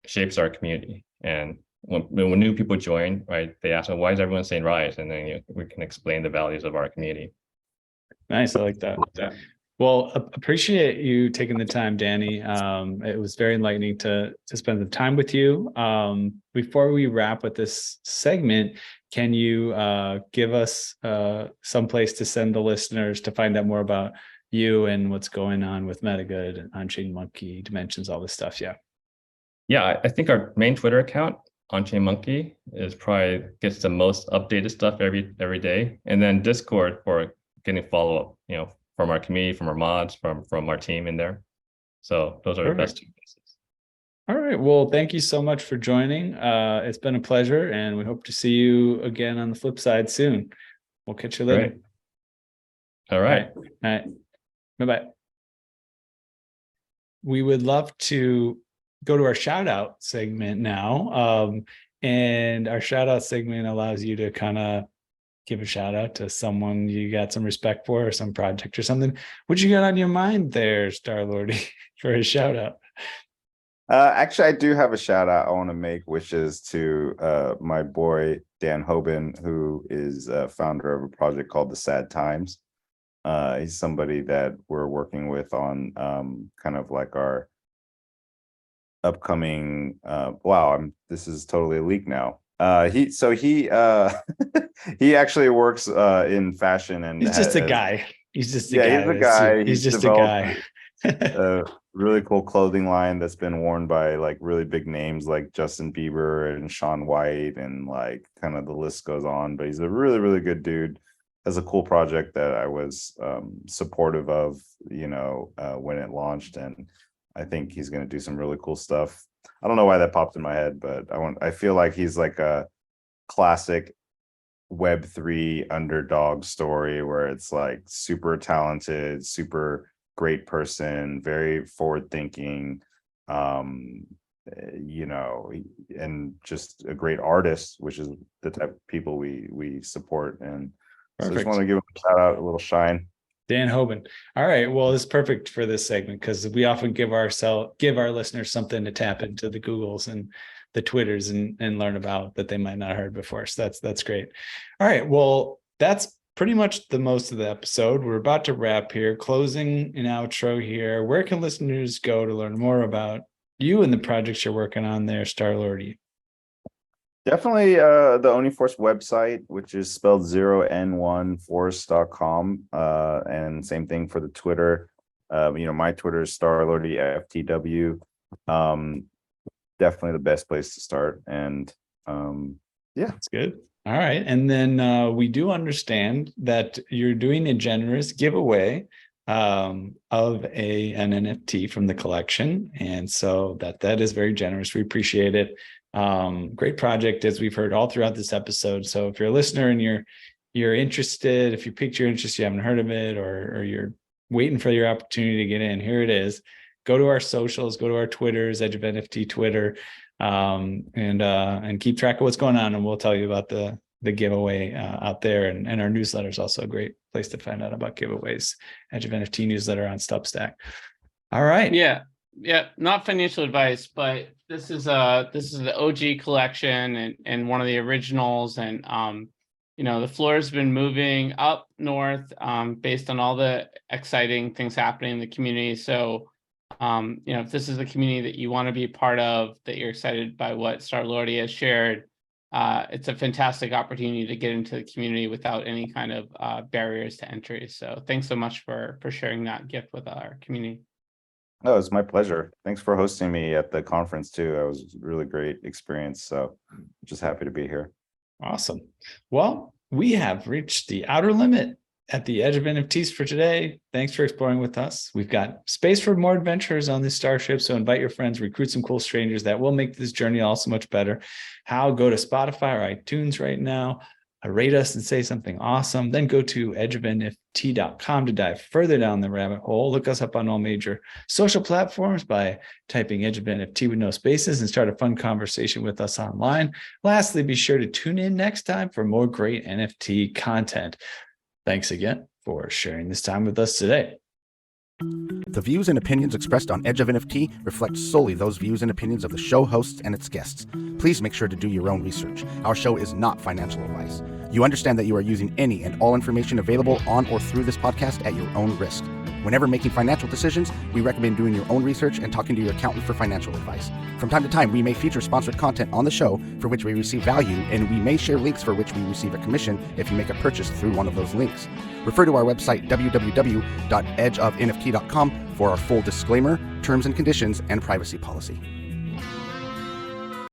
shapes our community. And when new people join, right, they ask, why is everyone saying RISE? And then we can explain the values of our community. Nice, I like that. Well, appreciate you taking the time, Danny. It was very enlightening to spend the time with you. Before we wrap with this segment, can you give us some place to send the listeners to find out more about you and what's going on with Metagood and On-Chain Monkey, Dimensions, all this stuff? Yeah, I think our main Twitter account, On-Chain Monkey, is probably gets the most updated stuff every day, and then Discord for getting follow up, from our community, from our mods, from our team in there. So those are the best two places. All right. Well, thank you so much for joining. It's been a pleasure, and we hope to see you again on the flip side soon. We'll catch you later. Great. All right. All right. Bye-bye. We would love to go to our shout out segment now. And our shout out segment allows you to kind of give a shout out to someone you got some respect for, or some project or something. What you got on your mind there, Starlordy, for a shout out? Actually, I do have a shout out I want to make, which is to my boy Dan Hoban, who is founder of a project called The Sad Times. He's somebody that we're working with on kind of like our upcoming this is totally a leak now. He he actually works in fashion, and He's just a guy. He's just a guy. He's a guy. He's just a guy. A really cool clothing line that's been worn by like really big names like Justin Bieber and Shaun White, and like kind of the list goes on. But he's a really, really good dude. Has a cool project that I was supportive of, when it launched, and I think he's going to do some really cool stuff. I don't know why that popped in my head, but I feel like he's like a classic Web3 underdog story where it's like super talented, super great person, very forward thinking, and just a great artist, which is the type of people we support. And so I just want to give him a shout out, a little shine. Dan Hoban. All right. Well, it's perfect for this segment because we often give our listeners something to tap into the Googles and the Twitters and learn about that they might not have heard before. So that's great. All right. Well, that's pretty much the most of the episode. We're about to wrap here, closing an outro here. Where can listeners go to learn more about you and the projects you're working on there, Starlordy? Definitely the OniForce website, which is spelled 0n1force.com. And same thing for the Twitter. My Twitter is Starlordy FTW. Definitely the best place to start. And That's good. All right. And then we do understand that you're doing a generous giveaway of an NFT from the collection. And so that is very generous. We appreciate it. Great project, as we've heard all throughout this episode. So if you're a listener and you're interested, if you piqued your interest, you haven't heard of it, or you're waiting for your opportunity to get in, here it is. Go to our socials, go to our Twitters, Edge of NFT Twitter, and keep track of what's going on. And we'll tell you about the giveaway out there. And our newsletter is also a great place to find out about giveaways. Edge of NFT newsletter on Substack. All right. Yeah. Not financial advice, but this is the OG collection and one of the originals. And the floor has been moving up north based on all the exciting things happening in the community. So if this is the community that you want to be a part of, that you're excited by what Starlordy has shared, it's a fantastic opportunity to get into the community without any kind of barriers to entry. So thanks so much for sharing that gift with our community. Oh, it's my pleasure. Thanks for hosting me at the conference too. It was a really great experience. So just happy to be here. Awesome. Well, we have reached the outer limit at the Edge of NFTs for today. Thanks for exploring with us. We've got space for more adventures on this starship. So invite your friends, recruit some cool strangers that will make this journey all so much better. How? Go to Spotify or iTunes right now. Rate us and say something awesome. Then go to edgeofnft.com to dive further down the rabbit hole. Look us up on all major social platforms by typing Edge of NFT with no spaces and start a fun conversation with us online. Lastly, be sure to tune in next time for more great NFT content. Thanks again for sharing this time with us today. The views and opinions expressed on Edge of NFT reflect solely those views and opinions of the show hosts and its guests. Please make sure to do your own research. Our show is not financial advice. You understand that you are using any and all information available on or through this podcast at your own risk. Whenever making financial decisions, we recommend doing your own research and talking to your accountant for financial advice. From time to time, we may feature sponsored content on the show for which we receive value, and we may share links for which we receive a commission if you make a purchase through one of those links. Refer to our website, www.edgeofnft.com, for our full disclaimer, terms and conditions, and privacy policy.